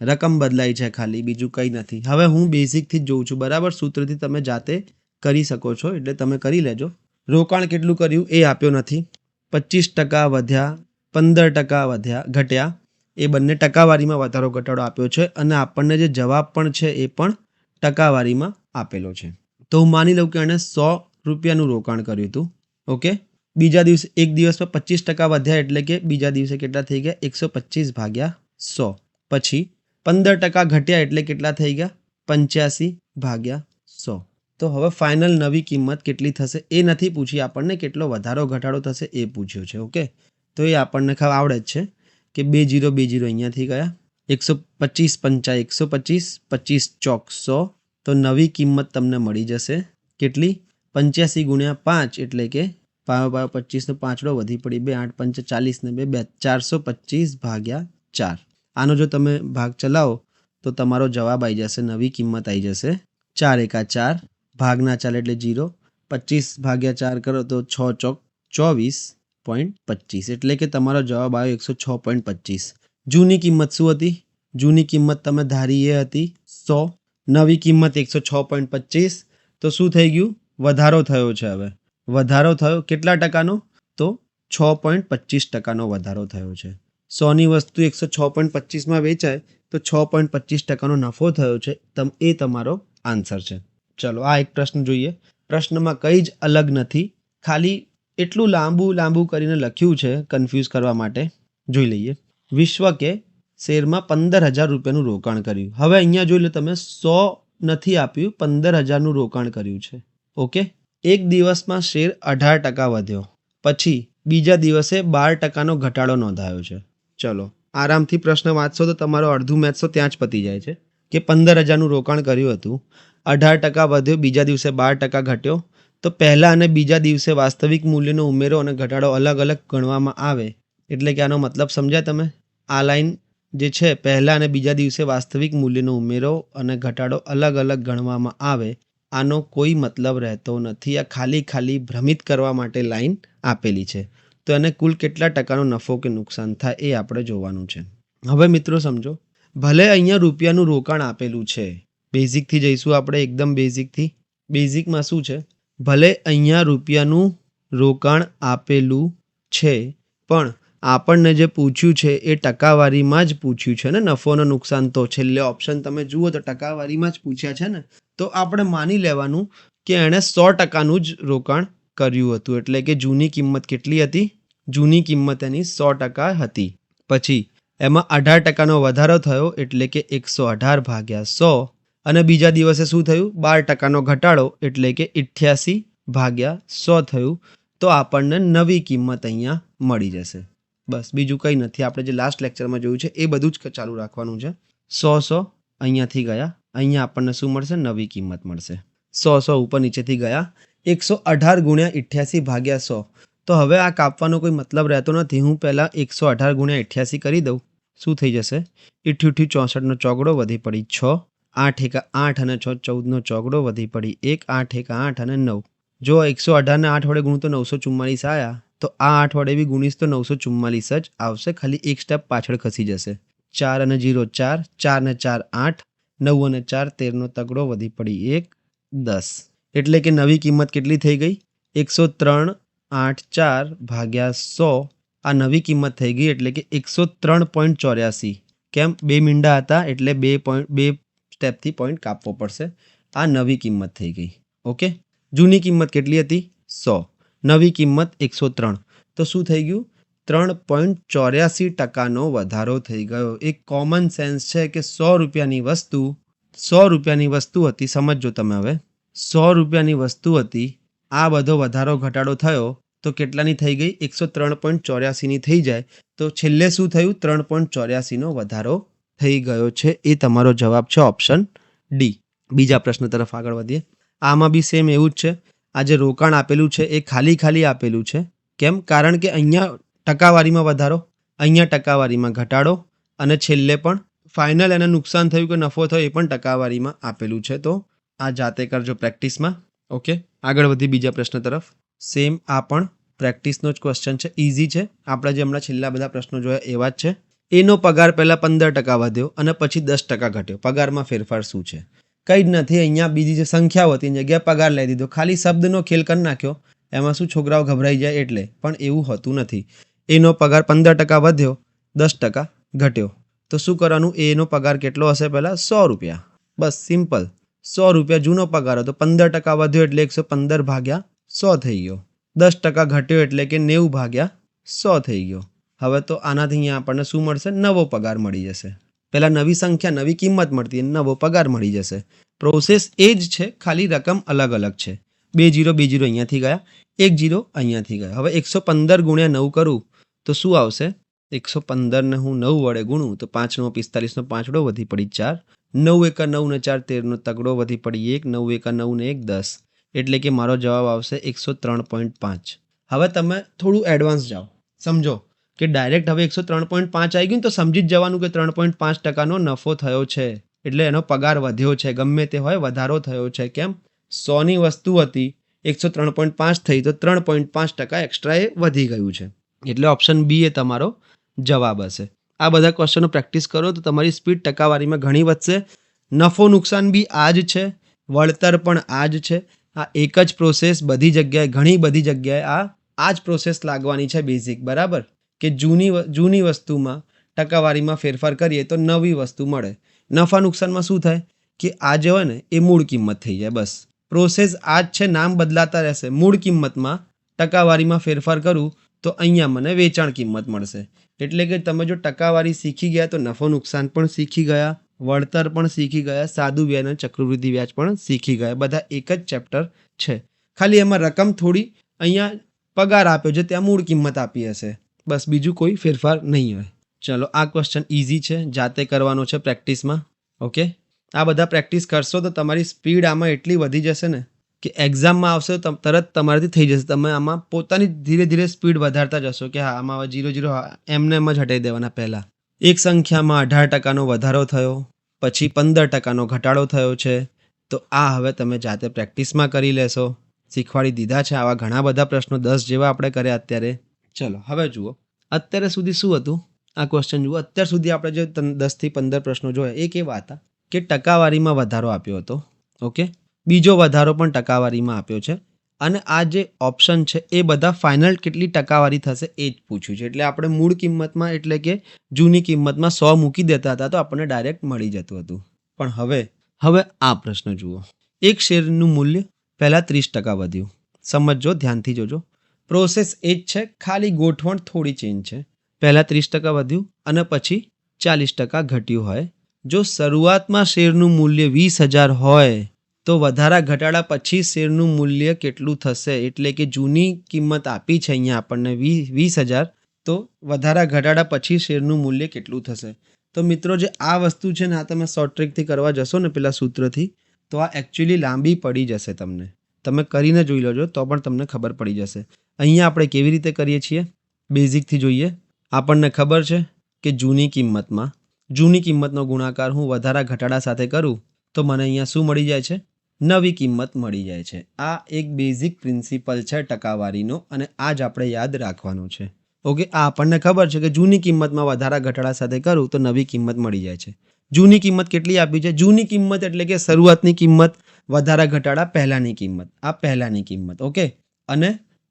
રકમ બદલાઈ છે ખાલી, બીજું કંઈ નથી. હવે હું બેઝિકથી જ જોઉં છું, બરાબર? સૂત્રથી તમે જાતે કરી શકો છો, એટલે તમે કરી લેજો. રોકાણ કેટલું કર્યું એ આપ્યો નથી. 25% વધ્યા, 15% વધ્યા, ઘટ્યા, એ બંને ટકાવારીમાં વધારો ઘટાડો આપ્યો છે અને આપણને જે જવાબ પણ છે એ પણ ટકાવારીમાં આપેલો છે. તો હું માની લઉં કે એણે 100 રૂપિયાનું રોકાણ કર્યું હતું. ઓકે, બીજા દિવસે એક દિવસમાં 25% વધ્યા એટલે કે બીજા દિવસે કેટલા થઈ ગયા? 125/100. પછી 15% ઘટ્યા એટલે કેટલા થઈ ગયા? 85/100. તો હવે ફાઇનલ નવી કિંમત કેટલી થશે એ નથી પૂછી આપણને, કેટલો વધારો ઘટાડો થશે એ પૂછ્યું છે. ઓકે, તો એ આપણને આવડે જ છે કે 20 અહીંયાથી ગયા, 125 પંચા 125, 25 ચોક 100. તો નવી કિંમત તમને મળી જશે કેટલી? 85 × 5 એટલે કે 25 નો 5 વધી પડી 2, 8 5 40 ને 2 425/4. આનો જો તમે ભાગ ચલાવો તો તમારો જવાબ આવી જશે, નવી કિંમત આવી જશે 4 × 4, ભાગ ના ચાલે એટલે 0, 25/4 કરો તો 6 ચોક 24.25, એટલે કે તમારો જવાબ આવ્યો 106.25. જૂની કિંમત શું હતી? જૂની કિંમત તમે ધારી એ હતી 100, નવી કિંમત 106.25. તો શું થઈ ગયું? વધારો થયો છે. હવે વધારો થયો કેટલા ટકાનો? તો 6.25% વધારો થયો છે. 100ની વસ્તુ 106.25માં વેચાય તો 6.25% નફો થયો છે. એ તમારો આન્સર છે. ચલો આ એક પ્રશ્ન જોઈએ. પ્રશ્નમાં કંઈ જ અલગ નથી, ખાલી એટલું લાંબુ કરીને લખ્યું છે કન્ફ્યુઝ કરવા માટે. જોઈ લઈએ. વિશ્વ કે શેરમાં 15,000 રૂપિયાનું રોકાણ કર્યું. હવે અહીંયા જોઈ લો તમે, 100 નથી આપ્યું, 15,000નું રોકાણ કર્યું છે. ઓકે, એક દિવસમાં શેર 18% વધ્યો, પછી બીજા દિવસે 12%નો ઘટાડો નોંધાયો છે. ચલો આરામથી પ્રશ્ન વાંચશો તો તમારો અડધું મેથ્સ તો ત્યાં જ પતી જાય છે કે 15,000નું રોકાણ કર્યું હતું, 18% વધ્યો, બીજા દિવસે 12% ઘટ્યો. તો પહેલા અને બીજા દિવસે વાસ્તવિક મૂલ્યનો ઉમેરો અને ઘટાડો અલગ અલગ ગણવામાં આવે, એટલે કે આનો મતલબ સમજ્યા તમે? આ લાઈન જે છે, પહેલા અને બીજા દિવસે વાસ્તવિક મૂલ્યનો ઉમેરો અને ઘટાડો અલગ અલગ ગણવામાં આવે, આનો કોઈ મતલબ રહેતો નથી. આ ખાલી ભ્રમિત કરવા માટે લાઈન આપેલી છે. તો એને કુલ કેટલા ટકાનો નફો કે નુકસાન થાય એ આપણે જોવાનું છે. હવે મિત્રો સમજો, ભલે અહીંયા રૂપિયાનું રોકાણ આપેલું છે, બેઝિકથી જઈશું આપણે, એકદમ બેઝિકથી. બેઝિકમાં શું છે? ભલે અહીંયા રૂપિયાનું રોકાણ આપેલું છે, પણ આપણને જે પૂછ્યું છે એ ટકાવારીમાં જ પૂછ્યું છે ને. નફો અને નુકસાન તો છેલ્લે ઓપ્શન તમે જુઓ તો ટકાવારીમાં જ પૂછ્યા છે ને. તો આપણે માની લેવાનું કે એણે 100%નું જ રોકાણ કર્યું હતું, એટલે કે જૂની કિંમત કેટલી હતી? જૂની કિંમત એની 100% હતી. પછી એમાં 18%નો વધારો થયો એટલે કે 118/100, અને બીજા દિવસે શું થયું? 12%નો ઘટાડો એટલે કે 88/100 થયું. તો આપણને નવી કિંમત અહીંયા મળી જશે. બસ બીજું કંઈ નથી. આપણે જે લાસ્ટ લેક્ચરમાં જોયું છે એ બધું જ ચાલુ રાખવાનું છે. 100 અહીંયાથી ગયા, અહીંયા આપણને શું મળશે? નવી કિંમત મળશે. 100 ઉપર નીચેથી ગયા, 118 × 88/100. તો હવે આ કાપવાનો કોઈ મતલબ રહેતો નથી. હું પહેલાં 118 × 88 કરી દઉં. શું થઈ જશે? 88 64નો ચોગડો વધી પડી 6, 8 × 8 અને 6 14નો ચોગડો વધી પડી 1, 8 × 8 અને 9. જો 118 ને 8 વડે ગુણું તો 944 આવ્યા, તો આ 8 વડે બી ગુણીશ તો 944 જ આવશે. ખાલી એક સ્ટેપ પાછળ ખસી જશે. 4 અને 0 4, 4 ને 4 8, 9 અને 4 13નો તગડો વધી પડી 1 10. એટલે કે નવી કિંમત કેટલી થઈ ગઈ? 103.84/100. આ નવી કિંમત થઈ ગઈ, એટલે કે 103.84. કેમ? 2 મીંડા હતા એટલે 2 સ્ટેપથી પોઈન્ટ કાપવો પડશે. આ નવી કિંમત થઈ ગઈ. ઓકે, જૂની કિંમત કેટલી હતી? 100, નવી કિંમત 103. તો શું થઈ ગયું? 3.84%નો વધારો થઈ ગયો. એક કોમન સેન્સ છે કે 100 રૂપિયાની વસ્તુ હતી. સમજો તમે હવે, 100 રૂપિયાની વસ્તુ હતી, આ બધો વધારો ઘટાડો થયો તો કેટલાની થઈ ગઈ? 103.84ની થઈ જાય. તો છેલ્લે શું થયું? 3.84નો વધારો થઈ ગયો છે. એ તમારો જવાબ છે ઓપ્શન ડી. બીજા પ્રશ્ન તરફ આગળ વધીએ. આમાં બી સેમ એવું જ છે. આ જે રોકાણ આપેલું છે એ ખાલી આપેલું છે. કેમ? કારણ કે અહીંયા ટકાવારીમાં વધારો, અહીંયા ટકાવારીમાં ઘટાડો, અને છેલ્લે પણ ફાઇનલ એને નુકસાન થયું કે નફો થયો એ પણ ટકાવારીમાં આપેલું છે. તો આ જાતે કરજો પ્રેક્ટિસમાં. ઓકે, આગળ વધી બીજા પ્રશ્ન તરફ. સેમ આ પણ પ્રેક્ટિસનો જ ક્વેશ્ચન છે, ઇઝી છે. આપણે જે હમણાં છેલ્લા બધા પ્રશ્નો જોયા એવા જ છે. એનો પગાર પહેલાં 15% વધ્યો અને પછી 10% ઘટ્યો. પગારમાં ફેરફાર શું છે? કંઈ જ નથી. અહીંયા બીજી જે સંખ્યાઓ હતી એની જગ્યાએ પગાર લઈ દીધો. ખાલી શબ્દનો ખેલ કરી નાખ્યો. એમાં શું છોકરાઓ ગભરાઈ જાય એટલે, પણ એવું હોતું નથી. એનો પગાર 15% વધ્યો, 10% ઘટ્યો. તો શું કરવાનું? એનો પગાર કેટલો હશે? પહેલાં 100 રૂપિયા. બસ સિમ્પલ. 100 રૂપિયા જૂનો પગાર હતો, 15% વધ્યો એટલે 115 ભાગ્યા 100 થઈ ગયો. 10% ઘટ્યો એટલે કે 90 ભાગ્યા 100 થઈ ગયો. હવે તો આનાથી અહીંયા આપણને શું મળશે? નવો પગાર મળી જશે. પહેલાં નવી સંખ્યા, નવી કિંમત મળતી, નવો પગાર મળી જશે. પ્રોસેસ એ જ છે, ખાલી રકમ અલગ અલગ છે. 2 0 અહીંયાથી ગયા, 1 0 અહીંયાથી ગયા. હવે 115 ગુણ્યા 9 કરું તો શું આવશે? 115 ને હું 9 વડે ગુણું તો 5 નો 45 નો 5 વધી પડી 4. 9 એકા 9 ને 4 13 નો તગડો વધી પડી 1. 9 એકા 9 ને 1 10. એટલે કે મારો જવાબ આવશે 103.5. હવે તમે થોડું એડવાન્સ જાઓ, સમજો કે ડાયરેક્ટ હવે 103.5 આવી ગયું તો સમજી જ જવાનું કે 3.5%નો નફો થયો છે, એટલે એનો પગાર વધ્યો છે. ગમે તે હોય, વધારો થયો છે. કેમ? 100ની વસ્તુ હતી, 103.5 થઈ તો 3.5% એક્સ્ટ્રા એ વધી ગયું છે. એટલે ઓપ્શન બી એ તમારો જવાબ હશે. આ બધા ક્વેશ્ચનો પ્રેક્ટિસ કરો તો તમારી સ્પીડ ટકાવારીમાં ઘણી વધશે. નફો નુકસાન બી આ જ છે, વળતર પણ આ જ છે. આ એક જ પ્રોસેસ બધી જગ્યાએ, ઘણી બધી જગ્યાએ આ જ પ્રોસેસ લાગવાની છે બેઝિક, બરાબર? કે જૂની વસ્તુમાં ટકાવારીમાં ફેરફાર કરીએ તો નવી વસ્તુ મળે. નફા નુકસાનમાં શું થાય કે આ જે હોય ને એ મૂળ કિંમત થઈ જાય. બસ પ્રોસેસ આ જ છે, નામ બદલાતા રહેશે. મૂળ કિંમતમાં ટકાવારીમાં ફેરફાર કરું તો અહીંયા મને વેચાણ કિંમત મળશે. એટલે કે તમે જો ટકાવારી શીખી ગયા તો નફો નુકસાન પણ શીખી ગયા, વળતર પણ શીખી ગયા, સાદું વ્યાજ અને ચક્રવૃદ્ધિ વ્યાજ પણ શીખી ગયા. બધા એક જ ચેપ્ટર છે. ખાલી એમાં રકમ થોડી અહીંયા પગાર આપ્યો છે, ત્યાં મૂળ કિંમત આપી હશે. બસ બીજું કોઈ ફેરફાર નહીં હોય. ચલો, આ ક્વેશ્ચન ઇઝી છે, જાતે કરવાનો છે પ્રેક્ટિસમાં. ઓકે, આ બધા પ્રેક્ટિસ કરશો તો તમારી સ્પીડ આમાં એટલી વધી જશે ને કે એક્ઝામમાં આવશે તો તરત તમારાથી થઈ જશે. તમે આમાં પોતાની ધીરે ધીરે સ્પીડ વધારતા જશો કે હા આમાં હવે 0 0 એમને એમ જ હટાવી દેવાના. પહેલાં એક સંખ્યામાં 18%નો વધારો થયો, પછી 15%નો ઘટાડો થયો છે. તો આ હવે તમે જાતે પ્રેક્ટિસમાં કરી લેશો. શીખવાડી દીધા છે આવા ઘણા બધા પ્રશ્નો, 10 જેવા આપણે કર્યા અત્યારે. ચલો હવે જુઓ, અત્યારે સુધી શું હતું? આ ક્વેશ્ચન જુઓ. અત્યાર સુધી આપણે જે 10 થી 15 પ્રશ્નો જોયા એ કેવા હતા કે ટકાવારીમાં વધારો આપ્યો હતો. ઓકે, બીજો વધારો પણ ટકાવારીમાં આપ્યો છે. અને આ જે ઓપ્શન છે એ બધા ફાઇનલ કેટલી ટકાવારી થશે એ જ પૂછ્યું છે. એટલે આપણે મૂળ કિંમતમાં એટલે કે જૂની કિંમતમાં 100 મૂકી દેતા હતા તો આપણને ડાયરેક્ટ મળી જતું હતું. પણ હવે આ પ્રશ્ન જુઓ. એક શેરનું મૂલ્ય પહેલાં 30% વધ્યું. સમજો, ધ્યાનથી જોજો. પ્રોસેસ એ જ છે, ખાલી ગોઠવણ થોડી ચેન્જ છે. પહેલાં 30% વધ્યું અને પછી 40% ઘટ્યું હોય. જો શરૂઆતમાં શેરનું મૂલ્ય 20,000 હોય તો વધારા ઘટાડા પછી શેરનું મૂલ્ય કેટલું થશે? એટલે કે જૂની કિંમત આપી છે અહીંયા આપણને 20,000, તો વધારા ઘટાડા પછી શેરનું મૂલ્ય કેટલું થશે? તો મિત્રો જે આ વસ્તુ છે ને, આ તમે શોર્ટ ટ્રિકથી કરવા જશો ને પેલા સૂત્રથી, તો આ એકચ્યુઅલી લાંબી પડી જશે તમને. તમે કરીને જોઈ લેજો તો પણ તમને ખબર પડી જશે. અહીંયા આપણે કેવી રીતે કરીએ છીએ? બેઝિકથી જોઈએ. આપણને ખબર છે કે જૂની કિંમતનો ગુણાકાર હું વધારા ઘટાડા સાથે કરું તો મને અહીંયા શું મળી જાય છે? નવી કિંમત મળી જાય છે. આ એક બેઝિક પ્રિન્સિપલ છે ટકાવારીનો અને આ જ આપણે યાદ રાખવાનું છે. ઓકે, આ આપણને ખબર છે કે જૂની કિંમતમાં વધારા ઘટાડા સાથે કરું તો નવી કિંમત મળી જાય છે. જૂની કિંમત કેટલી આપી છે? જૂની કિંમત એટલે કે શરૂઆતની કિંમત, વધારા ઘટાડા પહેલાની કિંમત, આ પહેલાની કિંમત. ઓકે, અને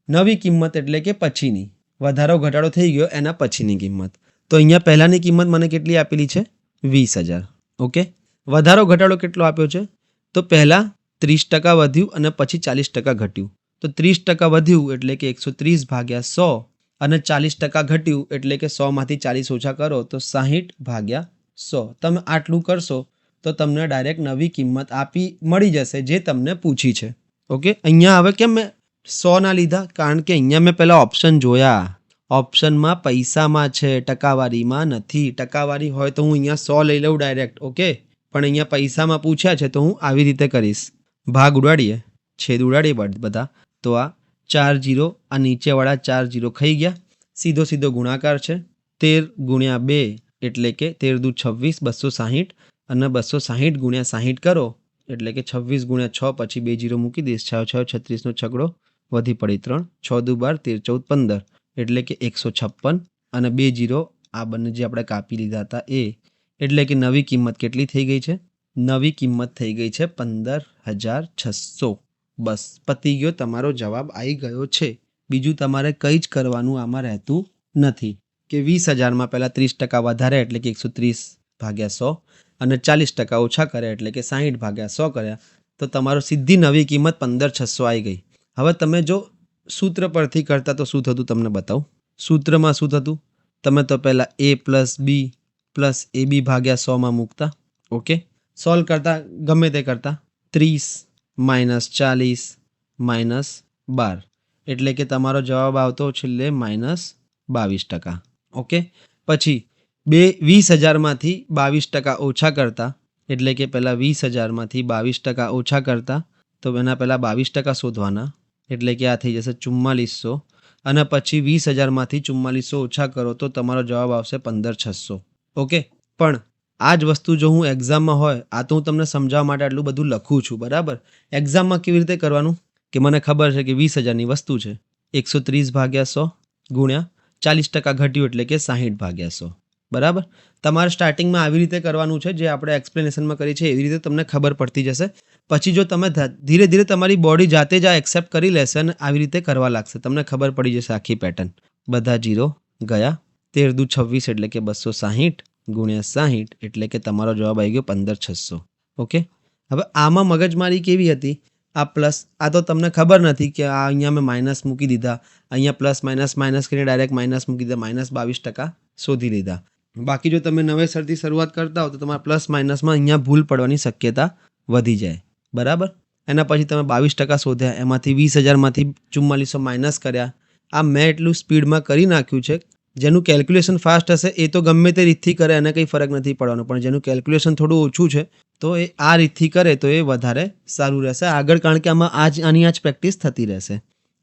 નવી કિંમત એટલે કે પછીની, વધારો ઘટાડો થઈ ગયો એના પછીની કિંમત. તો અહીંયા પહેલાની કિંમત મને કેટલી આપેલી છે? 20,000. ઓકે, વધારો ઘટાડો કેટલો આપ્યો છે? તો પહેલાં 30% વધ્યું અને પછી 40% ઘટ્યું. તો 30% વધ્યું એટલે કે 130 ભાગ્યા 100 અને 40% ઘટ્યું એટલે કે 100માંથી 40 ઓછા કરો તો 60 ભાગ્યા 100. તમે આટલું કરશો તો તમને ડાયરેક્ટ નવી કિંમત મળી જશે જે તમને પૂછી છે. ઓકે, અહીંયા હવે કેમ મેં 100 ના લીધા? કારણ કે અહીંયા મેં પહેલાં ઓપ્શન જોયા. ઓપ્શનમાં પૈસામાં છે, ટકાવારીમાં નથી. ટકાવારી હોય તો હું અહીંયા 100 લઈ લઉં ડાયરેક્ટ. ઓકે, પણ અહીંયા પૈસામાં પૂછ્યા છે તો હું આવી રીતે કરીશ. ભાગ ઉડાડીએ, છેદ ઉડાડીએ બધા. તો આ 4 0, આ નીચેવાળા 4 0 ખાઈ ગયા. સીધો ગુણાકાર છે. 13 ગુણ્યા 2 એટલે કે 13 દુ 26, 260 અને 260 ગુણ્યા 60 કરો એટલે કે 26 ગુણ્યા 6, પછી 2 0 મૂકી દઈશ. 6 6 36 નો છગડો વધી પડી 3, 6 દુ 12, 13 14 15 એટલે કે 156 અને 2 0 આ બંને જે આપણે કાપી લીધા હતા એ એટલે કે નવી કિંમત કેટલી થઈ ગઈ છે? નવી કિંમત થઈ ગઈ છે 15,600. બસ પતી ગયો, તમારો જવાબ આવી ગયો છે. બીજું તમારે કંઈ જ કરવાનું આમાં રહેતું નથી કે 20,000માં પહેલાં 30% વધારે એટલે કે 130/100 અને 40% ઓછા કર્યા એટલે કે 60/100 કર્યા તો તમારો સીધી નવી કિંમત 15,600 આવી ગઈ. હવે તમે જો સૂત્ર પરથી કરતા તો શું થતું તમને બતાવું. સૂત્રમાં શું થતું? તમે તો પહેલાં a + b + ab ભાગ્યા 100માં મૂકતા. ઓકે, સોલ્વ કરતા ગમે તે કરતા 30 - 40 - 12 એટલે કે તમારો જવાબ આવતો છેલ્લે -22%. ઓકે, પછી 20,000માંથી 22% ઓછા કરતા એટલે કે પહેલાં 20,000માંથી 22% ઓછા કરતા તો એના પહેલાં 22% શોધવાના એટલે કે આ થઈ જશે 4400 અને પછી 20,000માંથી 4400 ઓછા કરો તો તમારો જવાબ આવશે 15,600. ઓકે, પણ આ જ વસ્તુ જો હું એક્ઝામમાં હોય, આ તો હું તમને સમજાવવા માટે આટલું બધું લખું છું, બરાબર. એક્ઝામમાં કેવી રીતે કરવાનું કે મને ખબર છે કે 20,000ની વસ્તુ છે, 130/100 ગુણ્યા 40% ઘટ્યું એટલે કે 60/100, બરાબર. તમારે સ્ટાર્ટિંગમાં આવી રીતે કરવાનું છે, જે આપણે એક્સપ્લેનેશનમાં કરી છે એવી રીતે તમને ખબર પડતી જશે. પછી જો તમે ધીરે ધીરે તમારી બોડી જાતે જ આ એક્સેપ્ટ કરી લેશે અને આવી રીતે કરવા લાગશે, તમને ખબર પડી જશે આખી પેટર્ન. બધા 0 ગયા. 13 દુ 26 એટલે કે 260 ગુણ્યા 60 એટલે કે તમારો જવાબ આવી ગયો 15,600. ઓકે, હવે આમાં મગજમારી કેવી હતી? આ પ્લસ, આ તો તમને ખબર નથી કે આ અહીંયા મેં માઇનસ મૂકી દીધા, અહીંયા પ્લસ માઇનસ કરીને ડાયરેક્ટ માઇનસ મૂકી દીધા, -22% શોધી લીધા. બાકી જો તમે નવેસરથી શરૂઆત કરતા હો તો તમારા પ્લસ માઇનસમાં અહીંયા ભૂલ પડવાની શક્યતા વધી જાય, બરાબર. એના પછી તમે 22% શોધ્યા, એમાંથી 20,000માંથી 4400 માઇનસ કર્યા. આ મેં એટલું સ્પીડમાં કરી નાખ્યું છે. જેનું કેલ્ક્યુલેશન ફાસ્ટ હશે એ તો ગમે તે રીતથી કરે, એને કંઈ ફરક નથી પડવાનો, પણ જેનું કેલ્ક્યુલેશન થોડું ઓછું છે તો એ આ રીતથી કરે તો એ વધારે સારું રહેશે આગળ, કારણ કે આમાં આની આ જ પ્રેક્ટિસ થતી રહેશે.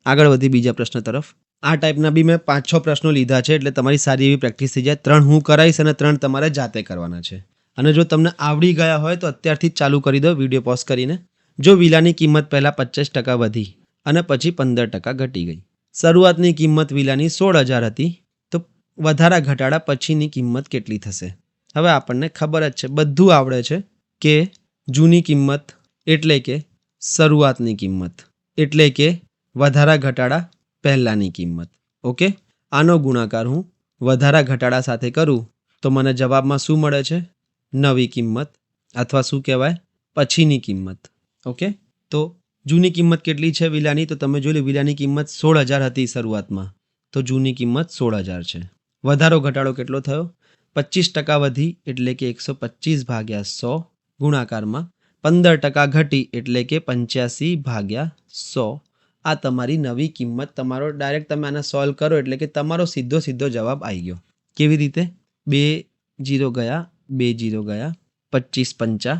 આગળ વધી બીજા પ્રશ્ન તરફ. આ ટાઈપના બી મેં 5-6 પ્રશ્નો લીધા છે એટલે તમારી સારી એવી પ્રેક્ટિસ થઈ જાય. 3 હું કરાવીશ અને 3 તમારે જાતે કરવાના છે. અને જો તમને આવડી ગયા હોય તો અત્યારથી જ ચાલુ કરી દો વિડીયો પોઝ કરીને. જો વિલાની કિંમત પહેલાં 25% વધી અને પછી 15% ઘટી ગઈ. શરૂઆતની કિંમત વિલાની 16,000 હતી તો વધારા ઘટાડા પછીની કિંમત કેટલી થશે? હવે આપણને ખબર જ છે, બધું આવડે છે કે જૂની કિંમત એટલે કે શરૂઆતની કિંમત એટલે કે વધારા ઘટાડા પહેલાંની કિંમત. ઓકે, આનો ગુણાકાર હું વધારા ઘટાડા સાથે કરું તો મને જવાબમાં શું મળે છે? નવી કિંમત અથવા શું કહેવાય? પછીની કિંમત. ઓકે, તો જૂની કિંમત કેટલી છે વિલાની? તો તમે જોઈ લો, વિલાની કિંમત 16,000 હતી શરૂઆતમાં, તો જૂની કિંમત 16,000 છે. વધારો ઘટાડો કેટલો થયો? 25% વધી એટલે કે 125/100 ગુણાકારમાં 15% ઘટી એટલે કે 85/100. આ તમારી નવી કિંમત. તમારો ડાયરેક્ટ તમે આને સોલ્વ કરો એટલે કે તમારો સીધો જવાબ આવી ગયો. કેવી રીતે? 2 0 ગયા, 2 0 ગયા, 25 5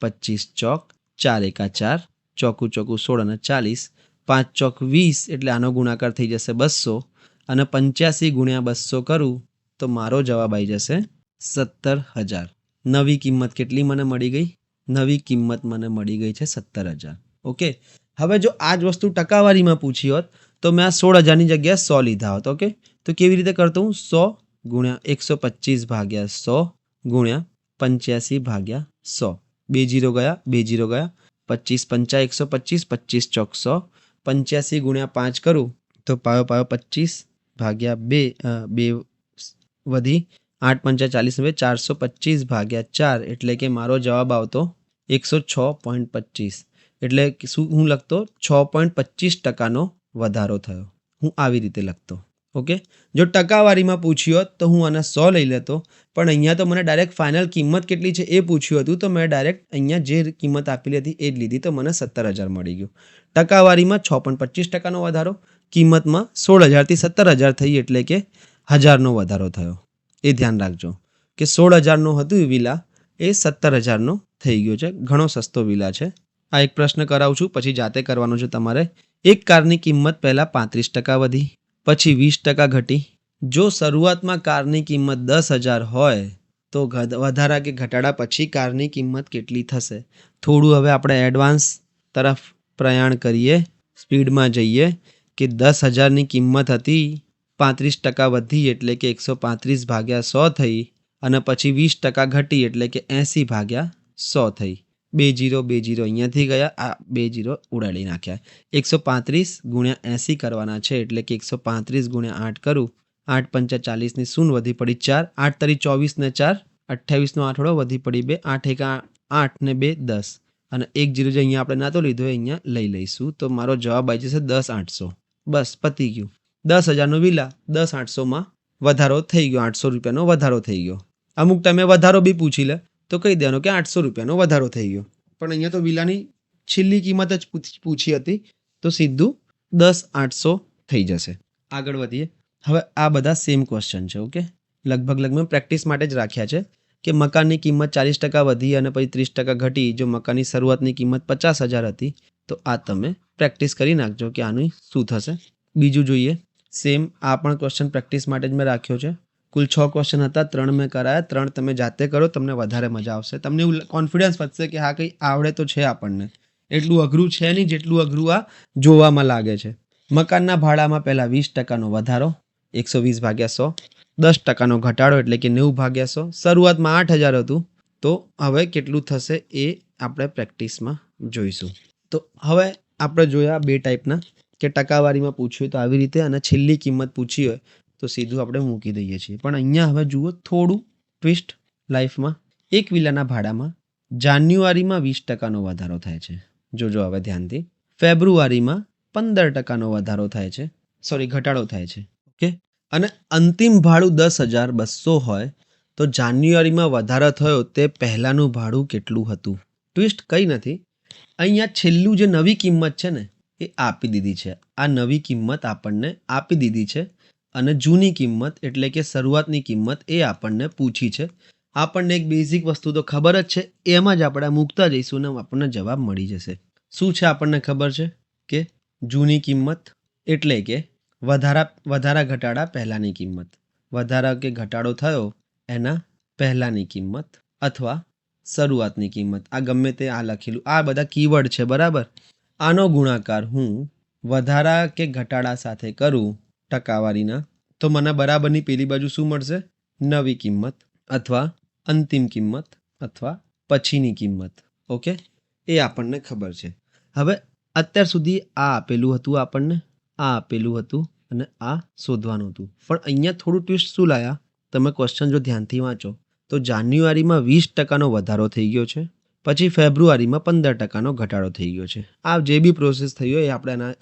25 ચોક, 4 એકા 4, ચોકું 16 અને 40, 5 ચોક 20 એટલે આનો ગુણાકાર થઈ જશે 200 અને 85 ગુણ્યા 200 કરું તો મારો જવાબ આવી જશે 17,000. નવી કિંમત કેટલી મને મળી ગઈ? નવી કિંમત મને મળી ગઈ છે 17,000. ઓકે, હવે જો આ જ વસ્તુ ટકાવારીમાં પૂછી હોત તો મેં આ 16,000ની જગ્યાએ 100 લીધા હોત. ઓકે, તો કેવી રીતે કરતો હું? 100 ગુણ્યા 125/100 ગુણ્યા 85/100. 2 0 ગયા, 2 0 ગયા, 25 5 125, 25 ચોક 100, 85 ગુણ્યા 5 કરું તો પાયો 25/2 વધી 8 5 40 425/4 એટલે કે મારો જવાબ આવતો 106.25. એટલે શું હું લખતો? 6.25%નો વધારો થયો. હું આવી રીતે લખતો. ઓકે, જો ટકાવારીમાં પૂછ્યું હોત તો હું આના 100 લઈ લેતો, પણ અહીંયા તો મને ડાયરેક્ટ ફાઇનલ કિંમત કેટલી છે એ પૂછ્યું હતું તો મેં ડાયરેક્ટ અહીંયા જે કિંમત આપેલી હતી એ જ લીધી તો મને 17,000 મળી ગયું. ટકાવારીમાં 6.25%નો વધારો, કિંમતમાં 16,000થી 17,000 થઈ એટલે કે 1,000નો વધારો થયો. એ ધ્યાન રાખજો કે 16,000નો હતું વિલા એ 17,000નો થઈ ગયો છે. ઘણો સસ્તો વિલા છે. આ એક પ્રશ્ન કરાવું છું, પછી જાતે કરવાનો છે તમારે. એક કારની કિંમત પહેલાં 35% વધી, પછી 20% ઘટી. જો શરૂઆતમાં કારની કિંમત 10,000 હોય તો વધારા કે ઘટાડા પછી કારની કિંમત કેટલી થશે? થોડું હવે આપણે એડવાન્સ તરફ પ્રયાણ કરીએ સ્પીડમાં જઈએ કે 10,000ની કિંમત હતી, 35% વધી એટલે કે 135/100 થઈ અને પછી 20% ઘટી એટલે કે 80/100 થઈ. 2 0 2 0 અહીંયાથી ગયા, આ 2 0 ઉડાડી નાખ્યા. 135 × 80 કરવાના છે એટલે કે 135 × 8 કરું, 8 5 40 શૂન્ય વધી પડી 4, 8 તરી 24 ને 4 28 નો આઠડો વધી પડી 2, 8 1 8 ને 2 10 અને 1 0 જે અહીંયા આપણે નાતો લીધો અહીંયા લઈ લઈશું તો મારો જવાબ આવી જશે 10,800. બસ પતી ગયું. 10,000નો વિલા 10,800માં વધારો થઈ ગયો, 800 રૂપિયાનો વધારો થઈ ગયો. અમુક ટાઈમે વધારો બી પૂછી લે તો કહી દેવાનું કે 800 રૂપિયાનો વધારો થઈ ગયો, પણ અહીંયા તો વિલાની છેલ્લી કિંમત જ પૂછી હતી તો સીધું 10,800 થઈ જશે. આગળ વધીએ. હવે આ બધા સેમ ક્વેશ્ચન છે. ઓકે, લગભગ પ્રેક્ટિસ માટે જ રાખ્યા છે કે મકાનની કિંમત 40% વધી અને પછી 30% ઘટી. જો મકાનની શરૂઆતની કિંમત 50,000 હતી તો આ તમે પ્રેક્ટિસ કરી નાખજો કે આનું શું થશે. બીજું જોઈએ, સેમ આ પણ ક્વેશ્ચન પ્રેક્ટિસ માટે જ મેં રાખ્યો છે. કુલ 6 ક્વેશ્ચન હતા, 3 મેં કરાયા, 3 તમે જાતે કરો, તમને વધારે મજા આવશે. તમને એવું કોન્ફિડન્સ વધશે કે હા કંઈ આવડે તો છે આપણને, એટલું અઘરું છે નહીં જેટલું અઘરું આ જોવામાં લાગે છે. મકાનના ભાડામાં પહેલાં 20%નો વધારો 120/100, 10%નો ઘટાડો એટલે કે 90/100. શરૂઆતમાં 8,000 હતું તો હવે કેટલું થશે એ આપણે પ્રેક્ટિસમાં જોઈશું. તો હવે આપણે જોયા 2 ટાઈપના કે ટકાવારીમાં પૂછ્યું તો આવી રીતે અને છેલ્લી કિંમત પૂછી હોય તો સીધું આપણે મૂકી દઈએ છીએ. પણ અહીંયા હવે જુઓ થોડું ટ્વિસ્ટ લાઈફમાં. એક વિલાના ભાડામાં જાન્યુઆરીમાં 20%નો વધારો થાય છે. જોજો હવે ધ્યાનથી. ફેબ્રુઆરીમાં 15%નો વધારો થાય છે, સોરી ઘટાડો થાય છે. ઓકે, અને અંતિમ ભાડું 10,200 હોય તો જાન્યુઆરીમાં વધારો થયો તે પહેલાંનું ભાડું કેટલું હતું? ટ્વિસ્ટ કંઈ નથી, અહીંયા છેલ્લું જે નવી કિંમત છે ને એ આપી દીધી છે. આ નવી કિંમત આપણને આપી દીધી છે અને જૂની કિંમત એટલે કે શરૂઆતની કિંમત એ આપણને પૂછી છે. આપણને એક બેઝિક વસ્તુ તો ખબર જ છે, એમાં જ આપણે મૂકતા જઈશું ને આપણને જવાબ મળી જશે. શું છે આપણને ખબર છે કે જૂની કિંમત એટલે કે વધારા ઘટાડા પહેલાંની કિંમત, વધારા કે ઘટાડો થયો એના પહેલાંની કિંમત અથવા શરૂઆતની કિંમત. આ ગમે તે આ લખેલું, આ બધા કીવર્ડ છે બરાબર. આનો ગુણાકાર હું વધારા કે ઘટાડા સાથે કરું ટકાવારીના તો મને બરાબરની પેલી બાજુ શું મળશે? નવી કિંમત અથવા અંતિમ કિંમત અથવા પછીની કિંમત. ઓકે, એ આપણને ખબર છે. હવે અત્યાર સુધી આ આપેલું હતું આપણને, આ આપેલું હતું અને આ શોધવાનું હતું. પણ અહીંયા થોડું ટ્વિસ્ટ શું લાયા? તમે ક્વેશ્ચન જો ધ્યાનથી વાંચો તો જાન્યુઆરીમાં 20%નો વધારો થઈ ગયો છે, પછી ફેબ્રુઆરીમાં 15%નો ઘટાડો થઈ ગયો છે. આ જે બી પ્રોસેસ થઈ હોય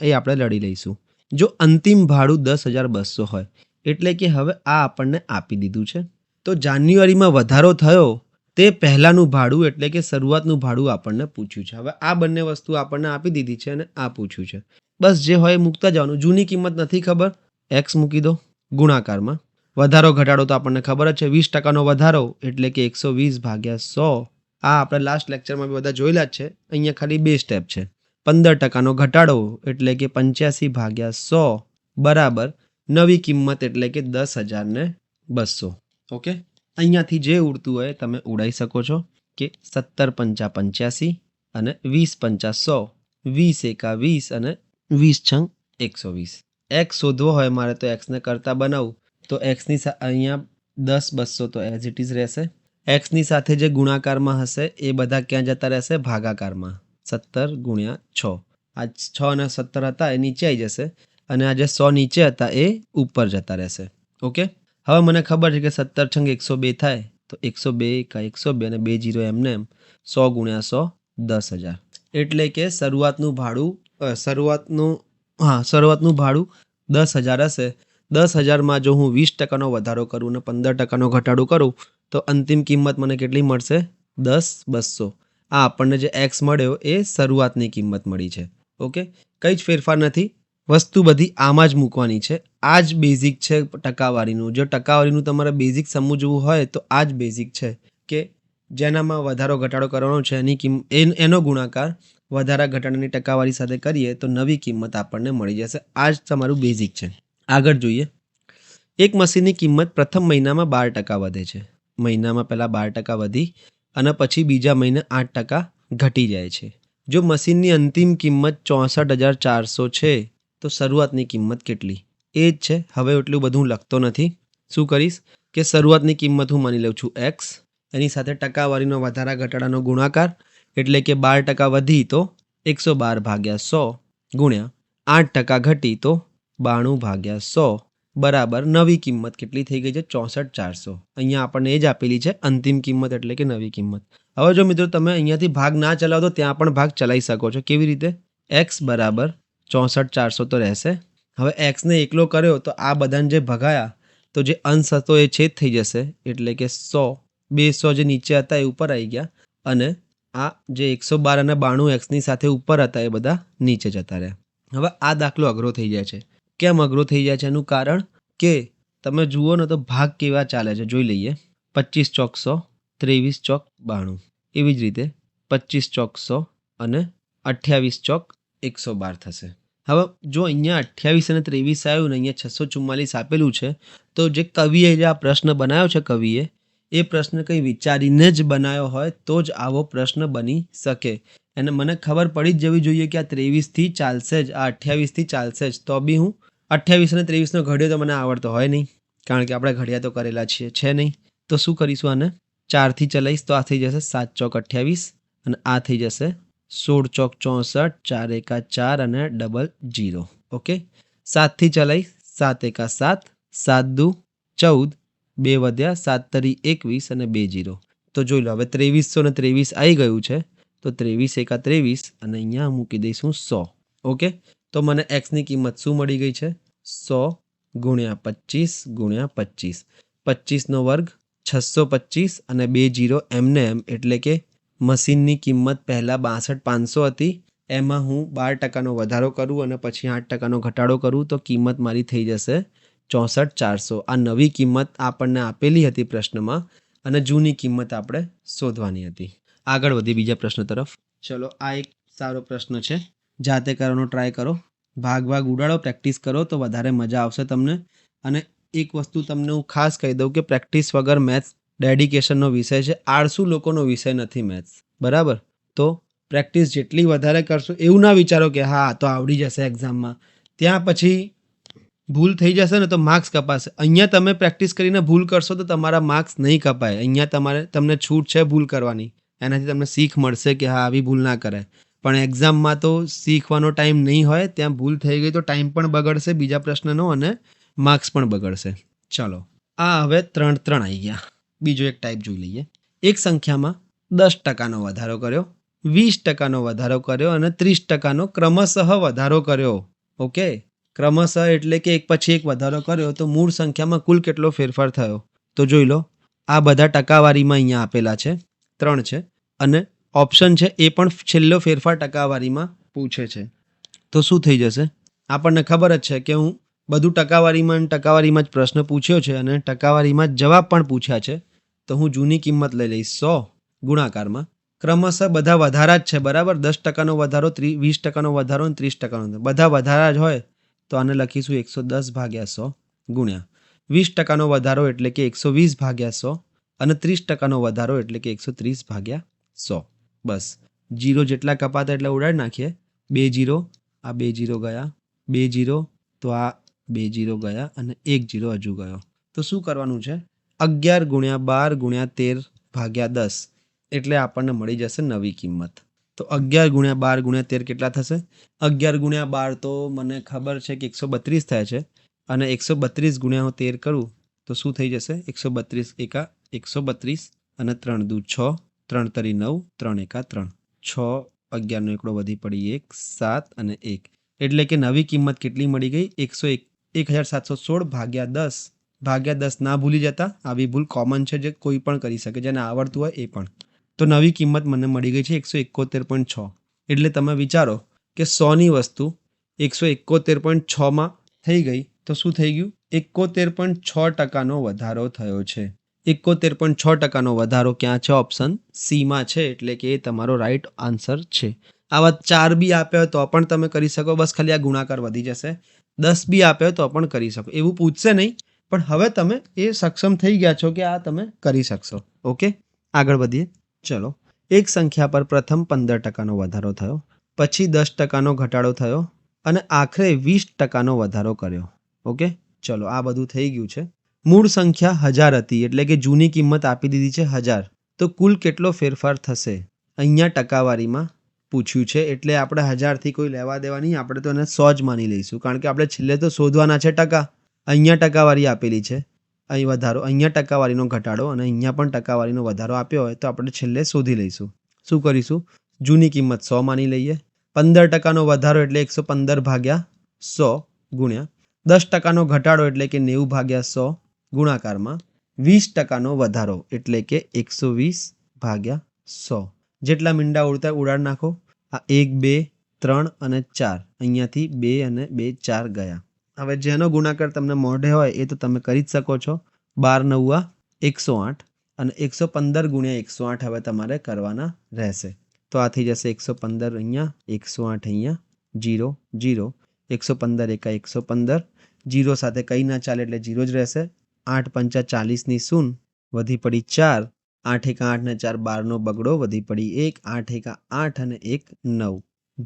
એ આપણે લડી લઈશું. જો અંતિમ ભાડું 10,200 હોય એટલે કે હવે આ આપણને આપી દીધું છે તો જાન્યુઆરીમાં વધારો થયો તે પહેલાંનું ભાડું એટલે કે શરૂઆતનું ભાડું આપણને પૂછ્યું છે. હવે આ બંને વસ્તુ આપણને આપી દીધી છે અને આ પૂછ્યું છે. બસ જે હોય મૂકતા જવાનું. જૂની કિંમત નથી ખબર, એક્સ મૂકી દો. ગુણાકારમાં વધારો ઘટાડો તો આપણને ખબર જ છે, 20%નો વધારો એટલે કે 120/100. આ આપણે લાસ્ટ લેક્ચરમાં બી બધા જોયેલા જ છે, અહીંયા ખાલી 2 સ્ટેપ છે. 15%નો ઘટાડો એટલે કે 85/100 બરાબર નવી કિંમત એટલે કે 10,200. ઓકે, અહીંયાથી જે ઉડતું હોય તમે ઉડાઈ શકો છો કે 17 5 85 અને 20 5 100, 20 1 20 અને 20 6 120. એક્સ શોધવો હોય મારે તો એક્સને કરતા બનાવું તો એક્સની અહીંયા 10 200 તો એઝ ઇટ ઇઝ રહેશે. એક્સની સાથે જે ગુણાકારમાં હશે એ બધા ક્યાં જતા રહેશે? ભાગાકારમાં. 17 × 6. આ 6 અને 17 હતા એ નીચે આવી જશે અને આ જે 100 નીચે હતા એ ઉપર જતા રહેશે. ઓકે, હવે મને ખબર છે કે 17 6 102 થાય તો 102 × 102 અને 2 0 એમને એમ 100 × 100 10,000. એટલે કે શરૂઆતનું ભાડું 10,000 હશે. 10,000માં જો હું 20%નો વધારો કરું અને 15%નો ઘટાડો કરું તો અંતિમ કિંમત મને કેટલી મળશે? 10,200. આ આપણને જે એક્સ મળ્યો એ શરૂઆતની કિંમત મળી છે. ઓકે, કંઈ જ ફેરફાર નથી, વસ્તુ બધી આમાં જ મૂકવાની છે. આ જ બેઝિક છે ટકાવારીનું. જો ટકાવારીનું તમારે બેઝિક સમજવું હોય તો આ જ બેઝિક છે કે જેનામાં વધારો ઘટાડો કરવાનો છે એનો ગુણાકાર વધારા ઘટાડાની ટકાવારી સાથે કરીએ તો નવી કિંમત આપણને મળી જશે. આ જ તમારું બેઝિક છે. આગળ જોઈએ. એક મશીનની કિંમત પ્રથમ મહિનામાં 12% વધે છે. મહિનામાં પહેલાં 12% વધી અને પછી બીજા મહિને 8% ઘટી જાય છે. જો મશીનની અંતિમ કિંમત 64,400 છે તો શરૂઆતની કિંમત કેટલી? એ જ છે. હવે એટલું બધું લખતો નથી. શું કરીશ કે શરૂઆતની કિંમત હું માની લઉં છું એક્સ, એની સાથે ટકાવારીનો વધારા ઘટાડાનો ગુણાકાર, એટલે કે 12% વધી તો 112/100 ગુણ્યા 8% ઘટી તો 92/100 બરાબર નવી કિંમત કેટલી થઈ ગઈ છે? 64,400. અહીંયા આપણને એ જ આપેલી છે અંતિમ કિંમત એટલે કે નવી કિંમત. હવે જો મિત્રો તમે અહીંયાથી ભાગ ના ચલાવો તો ત્યાં પણ ભાગ ચલાવી શકો છો. કેવી રીતે? એક્સ બરાબર 64,400 તો રહેશે. હવે એક્સને એકલો કર્યો તો આ બધાને જે ભગાયા તો જે અંશ હતો એ છેદ થઈ જશે, એટલે કે 100 200 જે નીચે હતા એ ઉપર આવી ગયા, અને આ જે 112 અને 92 એક્સની સાથે ઉપર હતા એ બધા નીચે જતા રહ્યા. હવે આ દાખલો અઘરો થઈ જાય છે. કેમ અઘરો થઈ જાય છે? એનું કારણ કે તમે જુઓ ને તો ભાગ કેવા ચાલે છે જોઈ લઈએ. 25 ચોક 100, 23 ચોક 92, એવી જ રીતે 25 ચોક 100 અને 28 ચોક 112 થશે. હવે જો અહીંયા 28 અને 23 આવ્યું ને અહીંયા 644 આપેલું છે, તો જે કવિએ જે આ પ્રશ્ન બનાવ્યો છે કવિએ, એ પ્રશ્ન કંઈ વિચારીને જ બનાવ્યો હોય તો જ આવો પ્રશ્ન બની શકે. અને મને ખબર પડી જ જવી જોઈએ કે આ 23થી ચાલશે જ, આ 28થી ચાલશે જ, તો બી હું 28 અને 23નો ઘડિયો તો મને આવડતો હોય નહીં, કારણ કે આપણે ઘડિયા તો કરેલા છે નહીં. તો શું કરીશું? આને 4થી ચલાવીશ તો આ થઈ જશે 7 ચોક 28 અને આ થઈ જશે 16 ચોક 64, 4 એકા 4 અને ડબલ 0. ઓકે, 7થી ચલાવીશ 7 એકા 7, 7 દુ 14, 2 વધ્યા, 7 તરી 21 અને 2 0. તો જોઈ લો હવે 2323 આવી ગયું છે, તો 23 એકા 23 અને અહીંયા મૂકી દઈશું 100. ઓકે, તો મને એક્સની કિંમત શું મળી ગઈ છે? 100 ગુણ્યા 25 ગુણ્યા 25, 25નો વર્ગ 625 અને 2 0 એમને એમ, એટલે કે મશીનની કિંમત પહેલાં 62,500 હતી, એમાં હું 12%નો વધારો કરું અને પછી 8%નો ઘટાડો કરું તો કિંમત મારી થઈ જશે 64,400. આ નવી કિંમત આપણને આપેલી હતી પ્રશ્નમાં અને જૂની કિંમત આપણે શોધવાની હતી. આગળ વધી બીજા પ્રશ્ન તરફ. ચલો, આ એક સારો પ્રશ્ન છે, જાતે કરવાનો ટ્રાય કરો, ભાગ ઉડાડો, પ્રેક્ટિસ કરો તો વધારે મજા આવશે તમને. અને એક વસ્તુ તમને હું ખાસ કહી દઉં કે પ્રેક્ટિસ વગર મેથ્સ ડેડિકેશનનો વિષય છે, આળસુ લોકોનો વિષય નથી મેથ્સ, બરાબર? તો પ્રેક્ટિસ જેટલી વધારે કરશો, એવું ના વિચારો કે હા તો આવડી જશે એક્ઝામમાં, ત્યાં પછી ભૂલ થઈ જશે ને તો માર્ક્સ કપાશે. અહીંયા તમે પ્રેક્ટિસ કરીને ભૂલ કરશો તો તમારા માર્ક્સ નહીં કપાય. અહીંયા તમને છૂટ છે ભૂલ કરવાની, એનાથી તમને શીખ મળશે કે હા આવી ભૂલ ના કરાય. પણ એક્ઝામમાં તો શીખવાનો ટાઈમ નહીં હોય, ત્યાં ભૂલ થઈ ગઈ તો ટાઈમ પણ બગડશે બીજા પ્રશ્નનો અને માર્ક્સ પણ બગડશે. ચલો, આ હવે 3 આવી ગયા. બીજો એક ટાઈપ જોઈ લઈએ. એક સંખ્યામાં 10%નો વધારો કર્યો, 20%નો વધારો કર્યો અને 30%નો ક્રમશઃ વધારો કર્યો. ઓકે, ક્રમશઃ એટલે કે એક પછી એક વધારો કર્યો તો મૂળ સંખ્યામાં કુલ કેટલો ફેરફાર થયો? તો જોઈ લો, આ બધા ટકાવારીમાં અહીંયા આપેલા છે, 3 છે, અને ઓપ્શન છે એ પણ છેલ્લો ફેરફાર ટકાવારીમાં પૂછે છે. તો શું થઈ જશે? આપણને ખબર જ છે કે હું બધું ટકાવારીમાં જ પ્રશ્ન પૂછ્યો છે અને ટકાવારીમાં જ જવાબ પણ પૂછ્યા છે, તો હું જૂની કિંમત લઈ લઈશ 100 ગુણાકારમાં. ક્રમશઃ બધા વધારા જ છે, બરાબર? 10%નો વધારો, 20%નો વધારો અને 30%નો, બધા વધારા જ હોય તો આને લખીશું 110/100 ગુણ્યા 20%નો વધારો એટલે કે 120/100 અને 30%નો વધારો એટલે કે 130/100. બસ 0 જેટલા કપાતા એટલે ઉડાડી નાખીએ. 2 0, આ 2 0 ગયા, 2 0 તો આ 2 0 ગયા અને 1 0 હજુ ગયો. તો શું કરવાનું છે? 11 ગુણ્યા 12 ગુણ્યા 13/10 એટલે આપણને મળી જશે નવી કિંમત. તો 11 ગુણ્યા 12 ગુણ્યા 13 કેટલા થશે? 11 ગુણ્યા 12 તો મને ખબર છે કે 132 થાય છે, અને 132 ગુણ્યા હું 13 કરું તો શું થઈ જશે? 132 એકા 132 અને 3 દુ 6, 3 તરી 9, 3 એકા 3, 6, 11નો એકડો વધી પડી 1, 7 અને 1, એટલે કે નવી કિંમત કેટલી મળી ગઈ? 1,1716/10 ના ભૂલી જતા, આવી ભૂલ કોમન છે જે કોઈ પણ કરી શકે, જેને આવડતું હોય એ પણ. તો નવી કિંમત મને મળી ગઈ છે 171.6. એટલે તમે વિચારો કે 100ની વસ્તુ 171.6માં થઈ ગઈ તો શું થઈ ગયું? 71.6%નો વધારો થયો છે. 71.6%નો વધારો ક્યાં છે? ઓપ્શન સીમાં છે, એટલે કે એ તમારો રાઈટ આન્સર છે. આવા 4 બી આપ્યા તો પણ તમે કરી શકો, બસ ખાલી આ ગુણાકાર વધી જશે. 10 બી આપ્યો તો પણ કરી શકો, એવું પૂછશે નહીં, પણ હવે તમે એ સક્ષમ થઈ ગયા છો કે આ તમે કરી શકશો. ઓકે, આગળ વધીએ. ચલો, એક સંખ્યા પર પ્રથમ 15% વધારો થયો, પછી 10% ઘટાડો થયો અને આખરે 20% વધારો કર્યો. ઓકે, ચલો આ બધું થઈ ગયું છે. મૂળ સંખ્યા 1000 હતી, એટલે કે જૂની કિંમત આપી દીધી છે 1000. તો કુલ કેટલો ફેરફાર થશે અહીંયા ટકાવારીમાં પૂછ્યું છે, એટલે આપણે 1000થી કોઈ લેવા દેવા નહીં, આપણે તો એને 100 જ માની લઈશું, કારણ કે આપણે છેલ્લે તો શોધવાના છે ટકા. અહીંયા ટકાવારી આપેલી છે, અહીં વધારો, અહીંયા ટકાવારીનો ઘટાડો અને અહીંયા પણ ટકાવારીનો વધારો આપ્યો હોય તો આપણે છેલ્લે શોધી લઈશું. શું કરીશું? જૂની કિંમત 100 માની લઈએ. 15% વધારો એટલે 115 ભાગ્યા 100 ગુણ્યા 10% ઘટાડો એટલે કે 90 ભાગ્યા 100 ગુણાકારમાં 20% વધારો એટલે કે 120 ભાગ્યા 100. જેટલા મીંડા ઉડતા ઉડાડ નાખો. આ 1 2 3 અને 4, અહીંયાથી 2 અને 2 4 ગયા. હવે જેનો ગુણાકાર તમને મોઢે હોય એ તો તમે કરી જ શકો છો. 12 9 108 અને 115 ગુણ્યા 108 હવે તમારે કરવાના રહેશે. તો આ થઈ જશે 115 અહીંયા, 108 અહીંયા, 0 0, 115 એકા 115, 0 સાથે કંઈ ના ચાલે એટલે 0 જ રહેશે. 8 5 40 શૂન, વધી પડી 4, 8 એકા 8 ને 4 12નો બગડો, વધી પડી 1, 8 એકા 8 અને 1 9,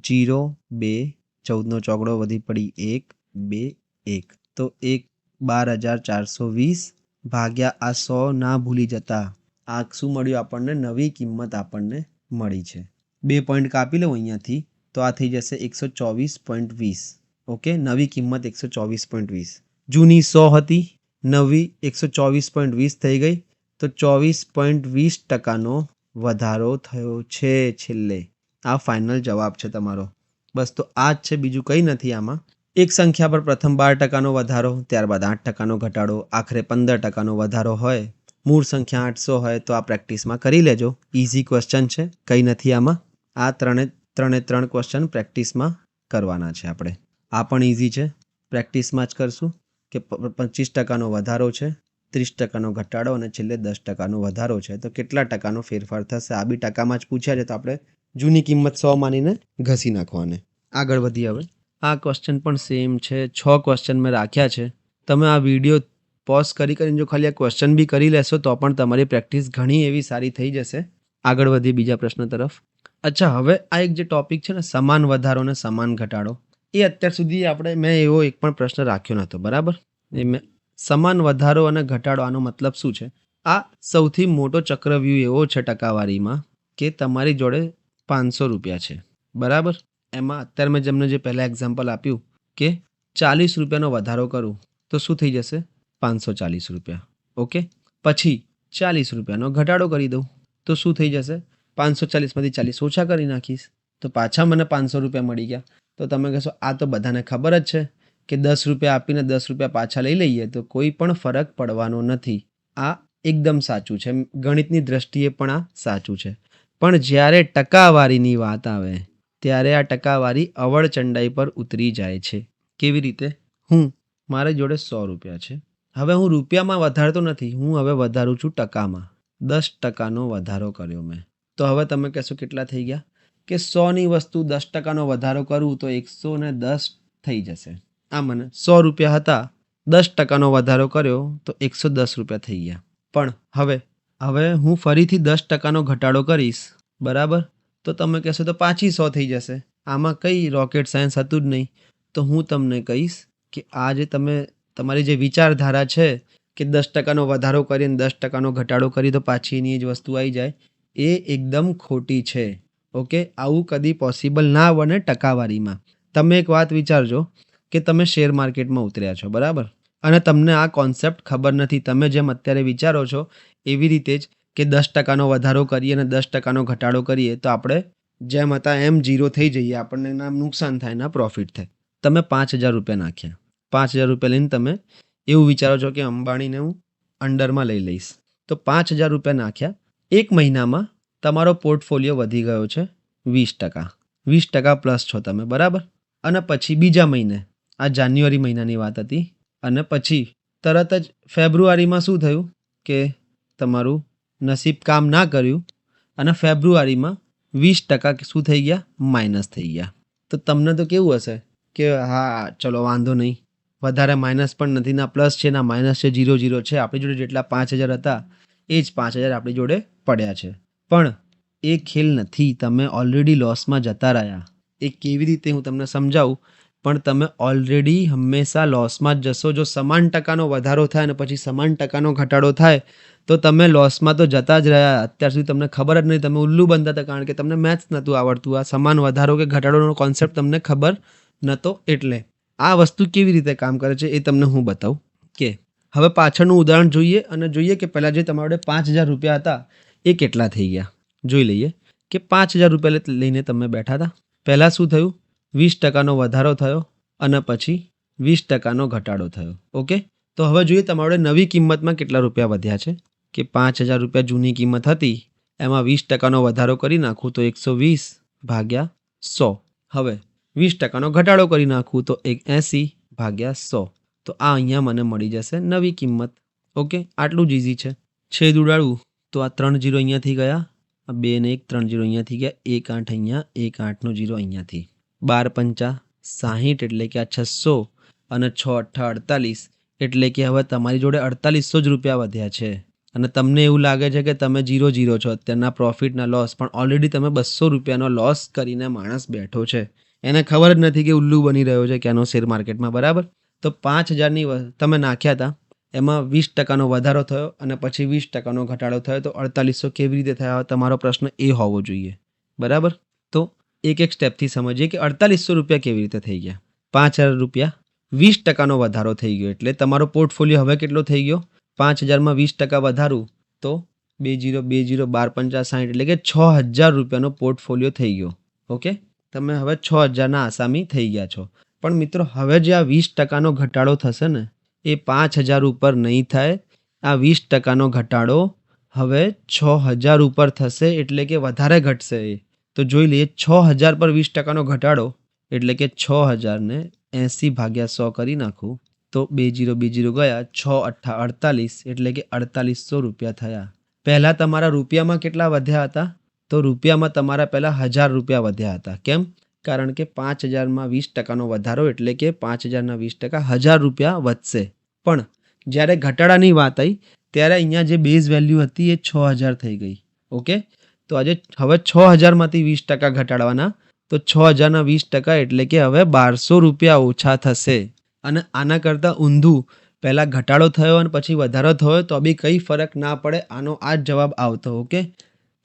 0 2, 14નો ચોગડો, વધી પડી 1 2 1. તો 12,420 ભાગ્યા આ 100 ના ભૂલી જતા. આ શું મળ્યું આપણને? નવી કિંમત આપણને મળી છે. 2 પોઈન્ટ કાપી લઉં અહીંયાથી, તો આ થઈ જશે 124.20. ઓકે, નવી કિંમત 124.20. જૂની 100 હતી, નવી 124.20 થઈ ગઈ, તો 24.20%નો વધારો થયો છે છેલ્લે. આ ફાઇનલ જવાબ છે તમારો. બસ, તો આ જ છે, બીજું કંઈ નથી આમાં. એક સંખ્યા પર પ્રથમ 12%નો વધારો, ત્યારબાદ 8%નો ઘટાડો, આખરે 15%નો વધારો હોય, મૂળ સંખ્યા 800 હોય તો આ પ્રેક્ટિસમાં કરી લેજો. ઇઝી ક્વેશ્ચન છે, કંઈ નથી આમાં. આ ત્રણે ક્વેશ્ચન પ્રેક્ટિસમાં કરવાના છે આપણે. આ પણ ઇઝી છે, પ્રેક્ટિસમાં જ કરશું કે 25%નો વધારો છે, 30%નો ઘટાડો અને છેલ્લે 10%નો વધારો છે, તો કેટલા ટકાનો ફેરફાર થશે? આ બી ટકામાં જ પૂછ્યા છે, તો આપણે જૂની કિંમત 100 માનીને ઘસી નાખવાને. આગળ વધી હવે. આ ક્વેશ્ચન પણ સેમ છે. 6 ક્વેશ્ચન મેં રાખ્યા છે. તમે આ વિડીયો પોઝ કરીને જો ખાલી આ ક્વેશ્ચન બી કરી લેશો તો પણ તમારી પ્રેક્ટિસ ઘણી એવી સારી થઈ જશે. આગળ વધીએ બીજા પ્રશ્ન તરફ. અચ્છા, હવે આ એક જે ટોપિક છે ને, સમાન વધારો અને સમાન ઘટાડો, એ અત્યાર સુધી મેં એવો એક પણ પ્રશ્ન રાખ્યો નહોતો, બરાબર? મેં સમાન વધારો અને ઘટાડો, આનો મતલબ શું છે? આ સૌથી મોટો ચક્રવ્યૂહ એવો છે ટકાવારીમાં કે તમારી જોડે 500 રૂપિયા છે, બરાબર? એમાં અત્યારે મેં તમને જે પહેલાં એક્ઝામ્પલ આપ્યું કે 40 રૂપિયાનો વધારો કરું તો શું થઈ જશે? 540 રૂપિયા. ઓકે, પછી 40 રૂપિયાનો ઘટાડો કરી દઉં તો શું થઈ જશે? 540માંથી 40 ઓછા કરી નાખીશ તો પાછા મને 500 રૂપિયા મળી ગયા. તો તમે કહેશો આ તો બધાને ખબર જ છે કે 10 રૂપિયા આપીને 10 રૂપિયા પાછા લઈ લઈએ તો કોઈ પણ ફરક પડવાનો નથી. આ એકદમ સાચું છે, ગણિતની દ્રષ્ટિએ પણ આ સાચું છે. પણ જ્યારે ટકાવારીની વાત આવે ત્યારે આ ટકાવારી અવળચંડાઈ પર ઉતરી જાય છે. કેવી રીતે? મારી જોડે 100 રૂપિયા છે, હવે હું રૂપિયામાં વધારતો નથી, હું હવે વધારું છું ટકામાં. 10%નો વધારો કર્યો મેં. તો હવે તમે કહેશો કેટલા થઈ ગયા? કે 100ની વસ્તુ 10%નો વધારો કરું તો 110 થઈ જશે. આ મને 100 રૂપિયા હતા, 10%નો વધારો કર્યો તો 110 રૂપિયા થઈ ગયા. પણ હવે હું ફરીથી 10%નો ઘટાડો કરીશ, બરાબર? તો તમે કહેશો તો પાછી 100 થઈ જશે. આમાં કંઈ રોકેટ સાયન્સ હતું જ નહીં. તો હું તમને કહીશ કે આ જે તમારી જે વિચારધારા છે કે 10%નો વધારો કરીને 10%નો ઘટાડો કરી તો પાછી એની જ વસ્તુ આવી જાય, એ એકદમ ખોટી છે. ઓકે, આવું કદી પોસિબલ ના બને ટકાવારીમાં. તમે એક વાત વિચારજો કે તમે શેર માર્કેટમાં ઉતર્યા છો, બરાબર? અને તમને આ કોન્સેપ્ટ ખબર નથી. તમે જેમ અત્યારે વિચારો છો એવી રીતે જ કે 10%નો વધારો કરીએ અને 10%નો ઘટાડો કરીએ તો આપણે જેમ હતા એમ 0 થઈ જઈએ, આપણને ના નુકસાન થાય ના પ્રોફિટ થાય. તમે 5,000 રૂપિયા નાખ્યા, 5,000 રૂપિયા લઈને તમે એવું વિચારો છો કે અંબાણીને હું અંડરમાં લઈ લઈશ. તો 5,000 રૂપિયા નાખ્યા, એક મહિનામાં તમારો પોર્ટફોલિયો વધી ગયો છે 20%. 20% પ્લસ છો તમે, બરાબર? અને પછી બીજા મહિને, આ જાન્યુઆરી મહિનાની વાત હતી, અને પછી તરત જ ફેબ્રુઆરીમાં શું થયું કે તમારું નસીબ કામ ના કર્યું અને ફેબ્રુઆરીમાં 20% શું થઈ ગયા? માઇનસ થઈ ગયા. તો તમને તો કેવું હશે કે હા ચલો વાંધો નહીં, વધારે માઇનસ પણ નથી, ના પ્લસ છે ના માઇનસ છે, 0 છે. આપણી જોડે જેટલા 5,000 હતા એ જ 5,000 આપણી જોડે પડ્યા છે. પણ એ ખેલ નથી. તમે ઓલરેડી લોસમાં જતા રહ્યા. એ કેવી રીતે હું તમને સમજાવું, પણ તમે ઓલરેડી હંમેશા લોસમાં જ જશો. જો સમાન ટકાનો વધારો થાય અને પછી સમાન ટકાનો ઘટાડો થાય તો તમે લોસમાં તો જતા જ રહ્યા. અત્યાર સુધી તમને ખબર જ નહીં, તમે ઉલ્લુ બનતા હતા, કારણ કે તમને મેથ્સ નહોતું આવડતું. આ સમાન વધારો કે ઘટાડોનો કોન્સેપ્ટ તમને ખબર નહોતો. એટલે આ વસ્તુ કેવી રીતે કામ કરે છે એ તમને હું બતાવું. કે હવે પાછળનું ઉદાહરણ જોઈએ અને જોઈએ કે પહેલાં જે તમારા 5,000 રૂપિયા હતા એ કેટલા થઈ ગયા. જોઈ લઈએ કે 5,000 રૂપિયા લઈને તમે બેઠા હતા. પહેલાં શું થયું, 20% વધારો થયો અને પછી 20% ઘટાડો થયો. ઓકે, તો હવે જોઈએ તમારે નવી કિંમતમાં કેટલા રૂપિયા વધ્યા છે. કે 5,000 રૂપિયા જૂની કિંમત હતી, એમાં 20% વધારો કરી નાખું તો 120 ભાગ્યા 100. હવે 20% ઘટાડો કરી નાખું તો 80 ભાગ્યા 100. તો આ અહીંયા મને મળી જશે નવી કિંમત. ઓકે, આટલું જ ઇઝી છે. છેદ ઉડાડવું તો આ 3 0 અહીંયાથી ગયા, આ 2 ને 1 3 0 અહીંયાથી ગયા, 1 8 અહીંયા, 1 8 નો 0 અહીંયાથી. 12 પંચા 60 એટલે કે આ 600 અને 6 અઠ્ઠા 48 એટલે કે હવે તમારી જોડે 4800 જ રૂપિયા વધ્યા છે. અને તમને એવું લાગે છે કે તમે 0 છો અત્યારના પ્રોફિટના લોસ, પણ ઓલરેડી તમે 200 રૂપિયાનો લોસ કરીને માણસ બેઠો છે. એને ખબર જ નથી કે ઉલ્લુ બની રહ્યો છે ક્યાંનો શેર માર્કેટમાં. બરાબર, તો 5,000ની તમે નાખ્યા હતા, એમાં 20%નો વધારો થયો અને પછી 20%નો ઘટાડો થયો, તો 4800 કેવી રીતે થયા? તમારો પ્રશ્ન એ હોવો જોઈએ. બરાબર, તો એક એક સ્ટેપથી સમજીએ કે 4800 રૂપિયા કેવી રીતે થઈ ગયા. 5,000 રૂપિયા 20%નો વધારો થઈ ગયો, એટલે તમારો પોર્ટફોલિયો હવે કેટલો થઈ ગયો? 5,000માં 20% વધારું તો 20 20 12 50 60 એટલે કે 6,000 રૂપિયાનો પોર્ટફોલિયો થઈ ગયો. ઓકે, તમે હવે 6,000ના આસામી થઈ ગયા છો. પણ મિત્રો હવે જે આ 20%નો ઘટાડો થશે ને એ 5,000 ઉપર નહીં થાય. આ 20%નો ઘટાડો હવે 6,000 ઉપર થશે, એટલે કે વધારે ઘટશે. તો જોઈ લઈએ, 6,000 પર 20%નો ઘટાડો એટલે કે 6,000ને 80 ભાગ્યા 100 કરી નાખું તો 20 20 ગયા, 6 અઠ્ઠા 48 એટલે કે 4800 રૂપિયા થયા. પહેલાં તમારા રૂપિયામાં કેટલા વધ્યા હતા? તો રૂપિયામાં તમારા પહેલાં 1,000 રૂપિયા વધ્યા હતા. કેમ? કારણ કે 5,000માં 20%નો વધારો એટલે કે 5,000ના 20% 1,000 રૂપિયા વધશે. પણ જ્યારે ઘટાડાની વાત આવી ત્યારે અહીંયા જે બેઝ વેલ્યુ હતી એ 6,000 થઈ ગઈ. ઓકે, તો આજે હવે 6,000માંથી 20% ઘટાડવાના, તો 6,000ના 20% એટલે કે હવે 1,200 રૂપિયા ઓછા થશે. અને આના કરતાં ઊંધું, પહેલાં ઘટાડો થયો અને પછી વધારો થયો તો બી કંઈ ફરક ના પડે, આનો આ જ જવાબ આવતો. ઓકે,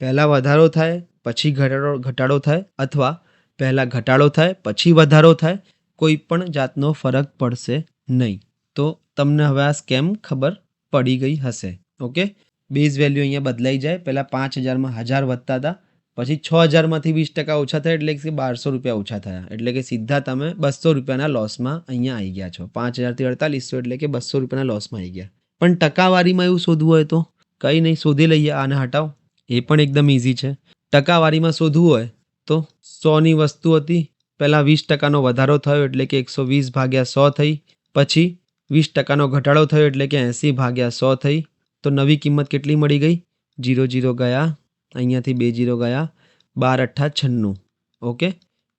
પહેલાં વધારો થાય પછી ઘટાડો થાય, અથવા પહેલાં ઘટાડો થાય પછી વધારો થાય, કોઈ પણ જાતનો ફરક પડશે નહીં. તો તમને હવે આ સ્કેમ ખબર પડી ગઈ હશે. ઓકે, બેઝ વેલ્યુ અહીંયા બદલાઈ જાય. પહેલાં 5,000માં 1,000 વધતા હતા, પછી 6,000માંથી 20% ઓછા થયા એટલે કે 1,200 રૂપિયા ઓછા થયા, એટલે કે સીધા તમે 200 રૂપિયાના લોસમાં અહીંયા આવી ગયા છો. 5,000થી 4800 એટલે કે 200 રૂપિયાના લોસમાં આવી ગયા. પણ ટકાવારીમાં એવું શોધવું હોય તો કંઈ નહીં, શોધી લઈએ. આને હટાવો, એ પણ એકદમ ઇઝી છે. ટકાવારીમાં શોધવું હોય તો 100ની વસ્તુ હતી, પહેલાં 20%નો વધારો થયો એટલે કે 120 ભાગ્યા 100 થઈ, પછી 20%નો ઘટાડો થયો એટલે કે 80 ભાગ્યા 100 થઈ. તો નવી કિંમત કેટલી મળી ગઈ? 0 0 ગયા, અહીંયાથી 2 0 ગયા, 12 અઠ્ઠા 96. ઓકે,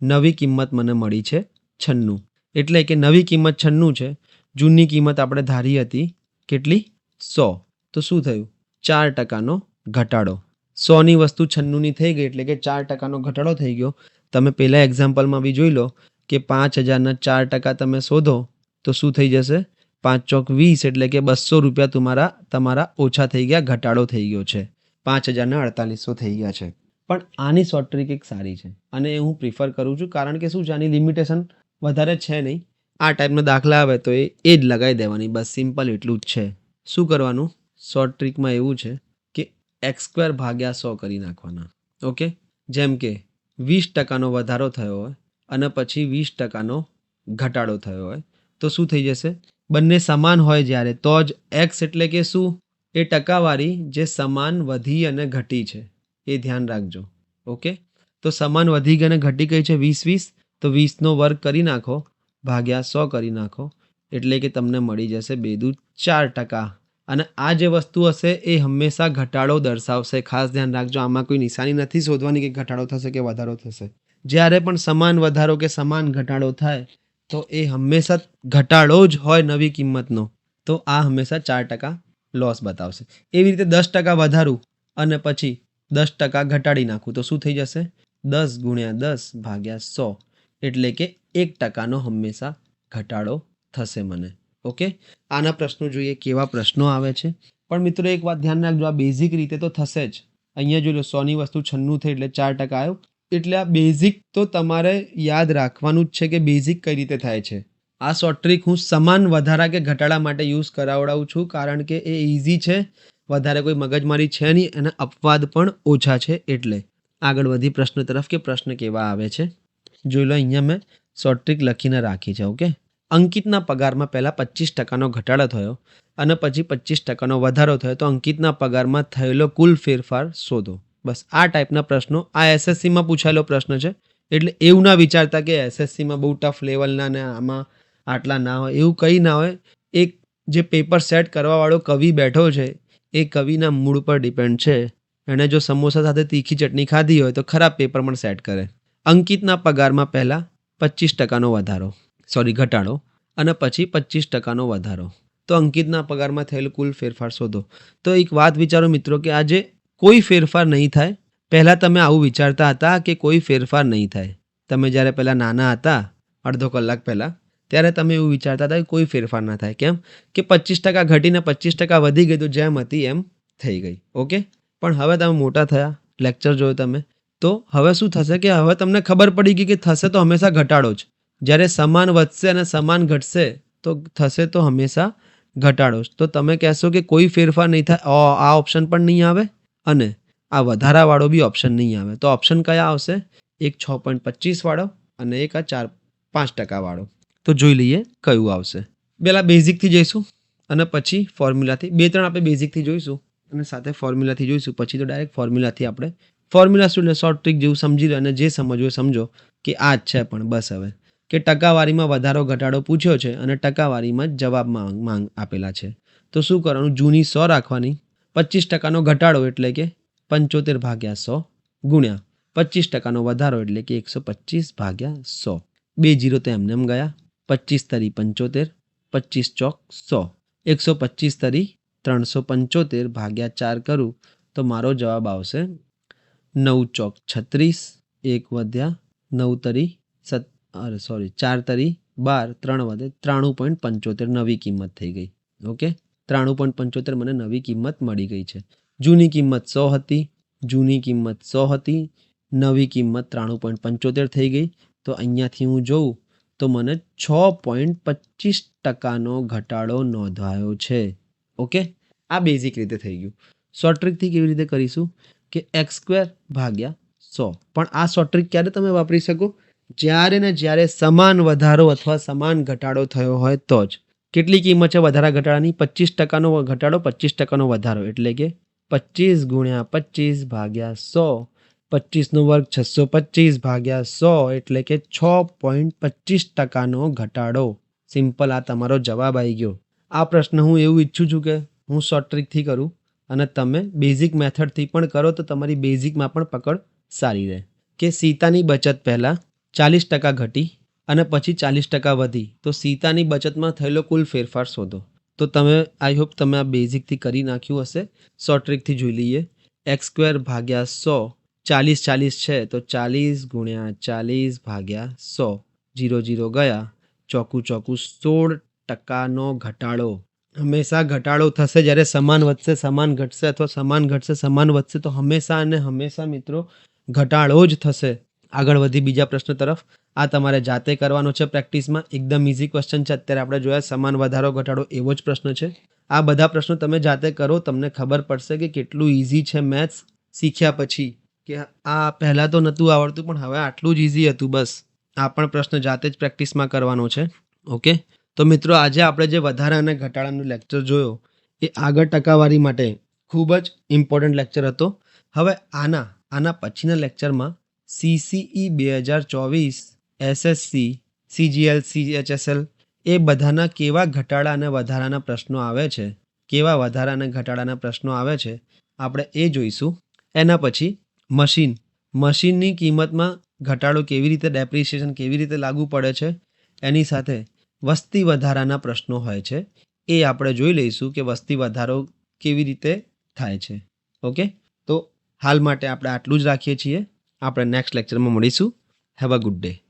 નવી કિંમત મને મળી છે 96. એટલે કે નવી કિંમત 96 છે. જૂની કિંમત આપણે ધારી હતી કેટલી? 100. તો શું થયું? 4%નો ઘટાડો. 100ની વસ્તુ 96ની થઈ ગઈ એટલે કે 4%નો ઘટાડો થઈ ગયો. તમે પહેલા એક્ઝામ્પલમાં બી જોઈ લો કે 5,000ના 4% તમે શોધો તો શું થઈ જશે? 5 ચોક 20 એટલે કે 200 રૂપિયા તમારા ઓછા થઈ ગયા, ઘટાડો થઈ ગયો છે. 5,000ના 4800 થઈ ગયા છે. પણ આની શોર્ટ ટ્રીક એક સારી છે અને એ હું પ્રિફર કરું છું, કારણ કે શું છે, આની લિમિટેશન વધારે છે નહીં. આ ટાઈપનો દાખલા આવે તો એ જ લગાવી દેવાની, બસ સિમ્પલ એટલું જ છે. શું કરવાનું? શોર્ટ ટ્રીકમાં એવું છે કે x² ભાગ્યા 100 કરી નાખવાના. ઓકે, જેમ કે 20%નો વધારો થયો હોય અને પછી 20%નો ઘટાડો થયો હોય તો શું થઈ જશે? બંને સમાન હોય જ્યારે તો જ x એટલે કે શું? એ ટકાવારી જે સમાન વધી અને ઘટી છે, એ ધ્યાન રાખજો. ઓકે, તો સમાન વધી ગઈ અને ઘટી ગઈ છે 20 20, તો 20નો વર્ગ કરી નાખો ભાગ્યા 100 કરી નાખો એટલે કે તમને મળી જશે 2 દુ 4%. અને આ જે વસ્તુ હશે એ હંમેશા ઘટાડો દર્શાવશે. ખાસ ધ્યાન રાખજો, આમાં કોઈ નિશાની નથી શોધવાની કે ઘટાડો થશે કે વધારો થશે. જ્યારે પણ સમાન વધારો કે સમાન ઘટાડો થાય તો એ હંમેશા ઘટાડો જ હોય નવી કિંમતનો, તો આ હંમેશા 4% લોસ બતાવશે. એવી રીતે 10% વધારું અને પછી 10% ઘટાડી નાખું તો શું થઈ જશે? 10 × 10 / 100 એટલે કે 1%નો હંમેશા ઘટાડો થશે મને. ઓકે, આના પ્રશ્નો જોઈએ કેવા પ્રશ્નો આવે છે. પણ મિત્રો એક વાત ધ્યાન રાખજો, આ બેઝિક રીતે તો થશે જ. અહીંયા જોઈ લો 100ની વસ્તુ 96 થઈ એટલે 4% આવ્યો. એટલે આ બેઝિક તો તમારે યાદ રાખવાનું જ છે કે બેઝિક કઈ રીતે થાય છે. આ શોર્ટ ટ્રીક હું સમાન વધારા કે ઘટાડા માટે યુઝ કરાવડાવું છું કારણ કે એ ઇઝી છે, વધારે કોઈ મગજમારી છે નહીં અને અપવાદ પણ ઓછા છે. એટલે આગળ વધી પ્રશ્ન તરફ કે પ્રશ્ન કેવા આવે છે જોઈ લો. અહીંયા મેં શોર્ટ ટ્રીક લખીને રાખી છે. ઓકે, અંકિતના પગારમાં પહેલાં 25%નો ઘટાડો થયો અને પછી 25%નો વધારો થયો તો અંકિતના પગારમાં થયેલો કુલ ફેરફાર શોધો. બસ આ ટાઈપના પ્રશ્નો આ એસએસસીમાં પૂછાયેલો પ્રશ્ન છે. એટલે એવું ના વિચારતા કે એસએસસીમાં બહુ ટફ લેવલના ને આમાં આટલા ના હોય, એવું કંઈ ના હોય. એક જે પેપર સેટ કરવાવાળો કવિ બેઠો છે એ કવિના મૂડ પર ડિપેન્ડ છે. એણે જો સમોસા સાથે તીખી ચટણી ખાધી હોય તો ખરાબ પેપર પણ સેટ કરે. અંકિતના પગારમાં પહેલાં 25%નો ઘટાડો અને પછી 25%નો વધારો તો અંકિતના પગારમાં થયેલો કુલ ફેરફાર શોધો. તો એક વાત વિચારો મિત્રો કે આજે કોઈ ફેરફાર નહીં થાય. પહેલાં તમે આવું વિચારતા હતા કે કોઈ ફેરફાર નહીં થાય. તમે જ્યારે પહેલાં નાના હતા અડધો કલાક પહેલાં ત્યારે તમે એવું વિચારતા હતા કે કોઈ ફેરફાર ના થાય. કેમ કે 25% ઘટીને 25% વધી ગઈ તો જેમ હતી એમ થઈ ગઈ. ઓકે, પણ હવે તમે મોટા થયા, લેક્ચર જોયો તમે, તો હવે શું થશે કે હવે તમને ખબર પડી ગઈ કે થશે તો હંમેશા ઘટાડો જ. જ્યારે સમાન વધશે અને સમાન ઘટશે તો થશે તો હંમેશા ઘટાડો જ. તો તમે કહેશો કે કોઈ ફેરફાર નહીં થાય, આ ઓપ્શન પણ નહીં આવે અને આ વધારાવાળો બી ઓપ્શન નહીં આવે. તો ઓપ્શન કયા આવશે? એક 6.25 વાળો અને એક આ 5% વાળો. તો જોઈ લઈએ કયું આવશે. પહેલાં બેઝિકથી જઈશું અને પછી ફોર્મ્યુલાથી. 2-3 આપણે બેઝિકથી જોઈશું અને સાથે ફોર્મ્યુલાથી જોઈશું. પછી તો ડાયરેક્ટ ફોર્મ્યુલાથી આપણે ફોર્મ્યુલા શું એટલે શોર્ટ ટ્રીક જેવું સમજી લો અને જે સમજવું સમજો કે આ જ છે. પણ બસ હવે કે ટકાવારીમાં વધારો ઘટાડો પૂછ્યો છે અને ટકાવારીમાં જ જવાબ માંગ આપેલા છે. તો શું કરવાનું? જૂની 100 રાખવાની, 25%નો ઘટાડો એટલે કે 75/100 ગુણ્યા 25%નો વધારો એટલે કે 125/100. 2 0 તો એમને એમ ગયા. 25 તરી 75, 25 ચોક 100, 125 તરી 375/4 કરું તો મારો જવાબ આવશે 9 ચોક 36, 1 વધ્યા 9 તરી 4 તરી 12, 3 વધે 93.75 નવી કિંમત થઈ ગઈ. ઓકે, 93.75 મને નવી કિંમત મળી ગઈ છે. જૂની કિંમત 100 હતી, નવી કિંમત 93.75 થઈ ગઈ. તો અહીંયાથી હું જોઉં તો મને 6.25%નો ઘટાડો નોંધાયો છે. ઓકે, આ બેઝિક રીતે થઈ ગયું. શોર્ટ ટ્રીકથી કેવી રીતે કરીશું કે x² ભાગ્યા 100. પણ આ શોર્ટ ટ્રીક ક્યારે તમે વાપરી શકો? જ્યારે ને જ્યારે સમાન વધારો અથવા સમાન ઘટાડો થયો હોય તો જ. કેટલી કિંમત છે વધારા ઘટાડાની? 25%નો ઘટાડો, 25%નો વધારો એટલે કે 25 × 25/100. 25નો વર્ગ 625/100 એટલે કે 6.25%નો ઘટાડો. સિમ્પલ, આ તમારો જવાબ આવી ગયો. આ પ્રશ્ન હું એવું ઈચ્છું છું કે હું શોર્ટ ટ્રીકથી કરું અને તમે બેઝિક મેથડથી પણ કરો તો તમારી બેઝિકમાં પણ પકડ સારી રહે. કે સીતાની બચત પહેલાં 40% ઘટી અને પછી 40% વધી તો સીતાની બચતમાં થયેલો કુલ ફેરફાર શોધો. તો તમે આઈ હોપ તમે આ બેઝિકથી કરી નાખ્યું હશે. શોર્ટ ટ્રીકથી જોઈ લઈએ. x² ભાગ્યા 100, 40 છે તો 40 × 40/100, 0 0 ગયા, ચોકું 16%નો ઘટાડો. હંમેશા ઘટાડો થશે જ્યારે સમાન વધશે સમાન ઘટશે અથવા સમાન ઘટશે સમાન વધશે તો હંમેશા અને હંમેશા મિત્રો ઘટાડો જ થશે. આગળ વધી બીજા પ્રશ્ન તરફ. આ તમારે જાતે કરવાનો છે પ્રેક્ટિસમાં. એકદમ ઇઝી ક્વેશ્ચન છે. અત્યારે આપણે જોયા સમાન વધારો ઘટાડો એવો જ પ્રશ્ન છે. આ બધા પ્રશ્નો તમે જાતે કરો, તમને ખબર પડશે કે કેટલું ઇઝી છે મેથ્સ શીખ્યા પછી. કે આ પહેલાં તો નહોતું આવડતું પણ હવે આટલું જ ઇઝી હતું. બસ આ પણ પ્રશ્ન જાતે જ પ્રેક્ટિસમાં કરવાનો છે. ઓકે, તો મિત્રો આજે આપણે જે વધારા અને ઘટાડાનો લેક્ચર જોયો એ આગળ ટકાવારી માટે ખૂબ જ ઇમ્પોર્ટન્ટ લેક્ચર હતો. હવે આના પછીના લેક્ચરમાં CCE 2024, SSC, CGL, CHSL એ બધાના કેવા ઘટાડા અને વધારાના પ્રશ્નો આવે છે, કેવા વધારા અને ઘટાડાના પ્રશ્નો આવે છે આપણે એ જોઈશું. એના પછી મશીનની કિંમતમાં ઘટાડો કેવી રીતે, ડેપ્રિસિએશન કેવી રીતે લાગુ પડે છે, એની સાથે વસ્તી વધારાના પ્રશ્નો હોય છે એ આપણે જોઈ લઈશું કે વસ્તી વધારો કેવી રીતે થાય છે. ઓકે, તો હાલ માટે આપણે આટલું જ રાખીએ છીએ. આપણે નેક્સ્ટ લેક્ચરમાં મળીશું. Have a good day.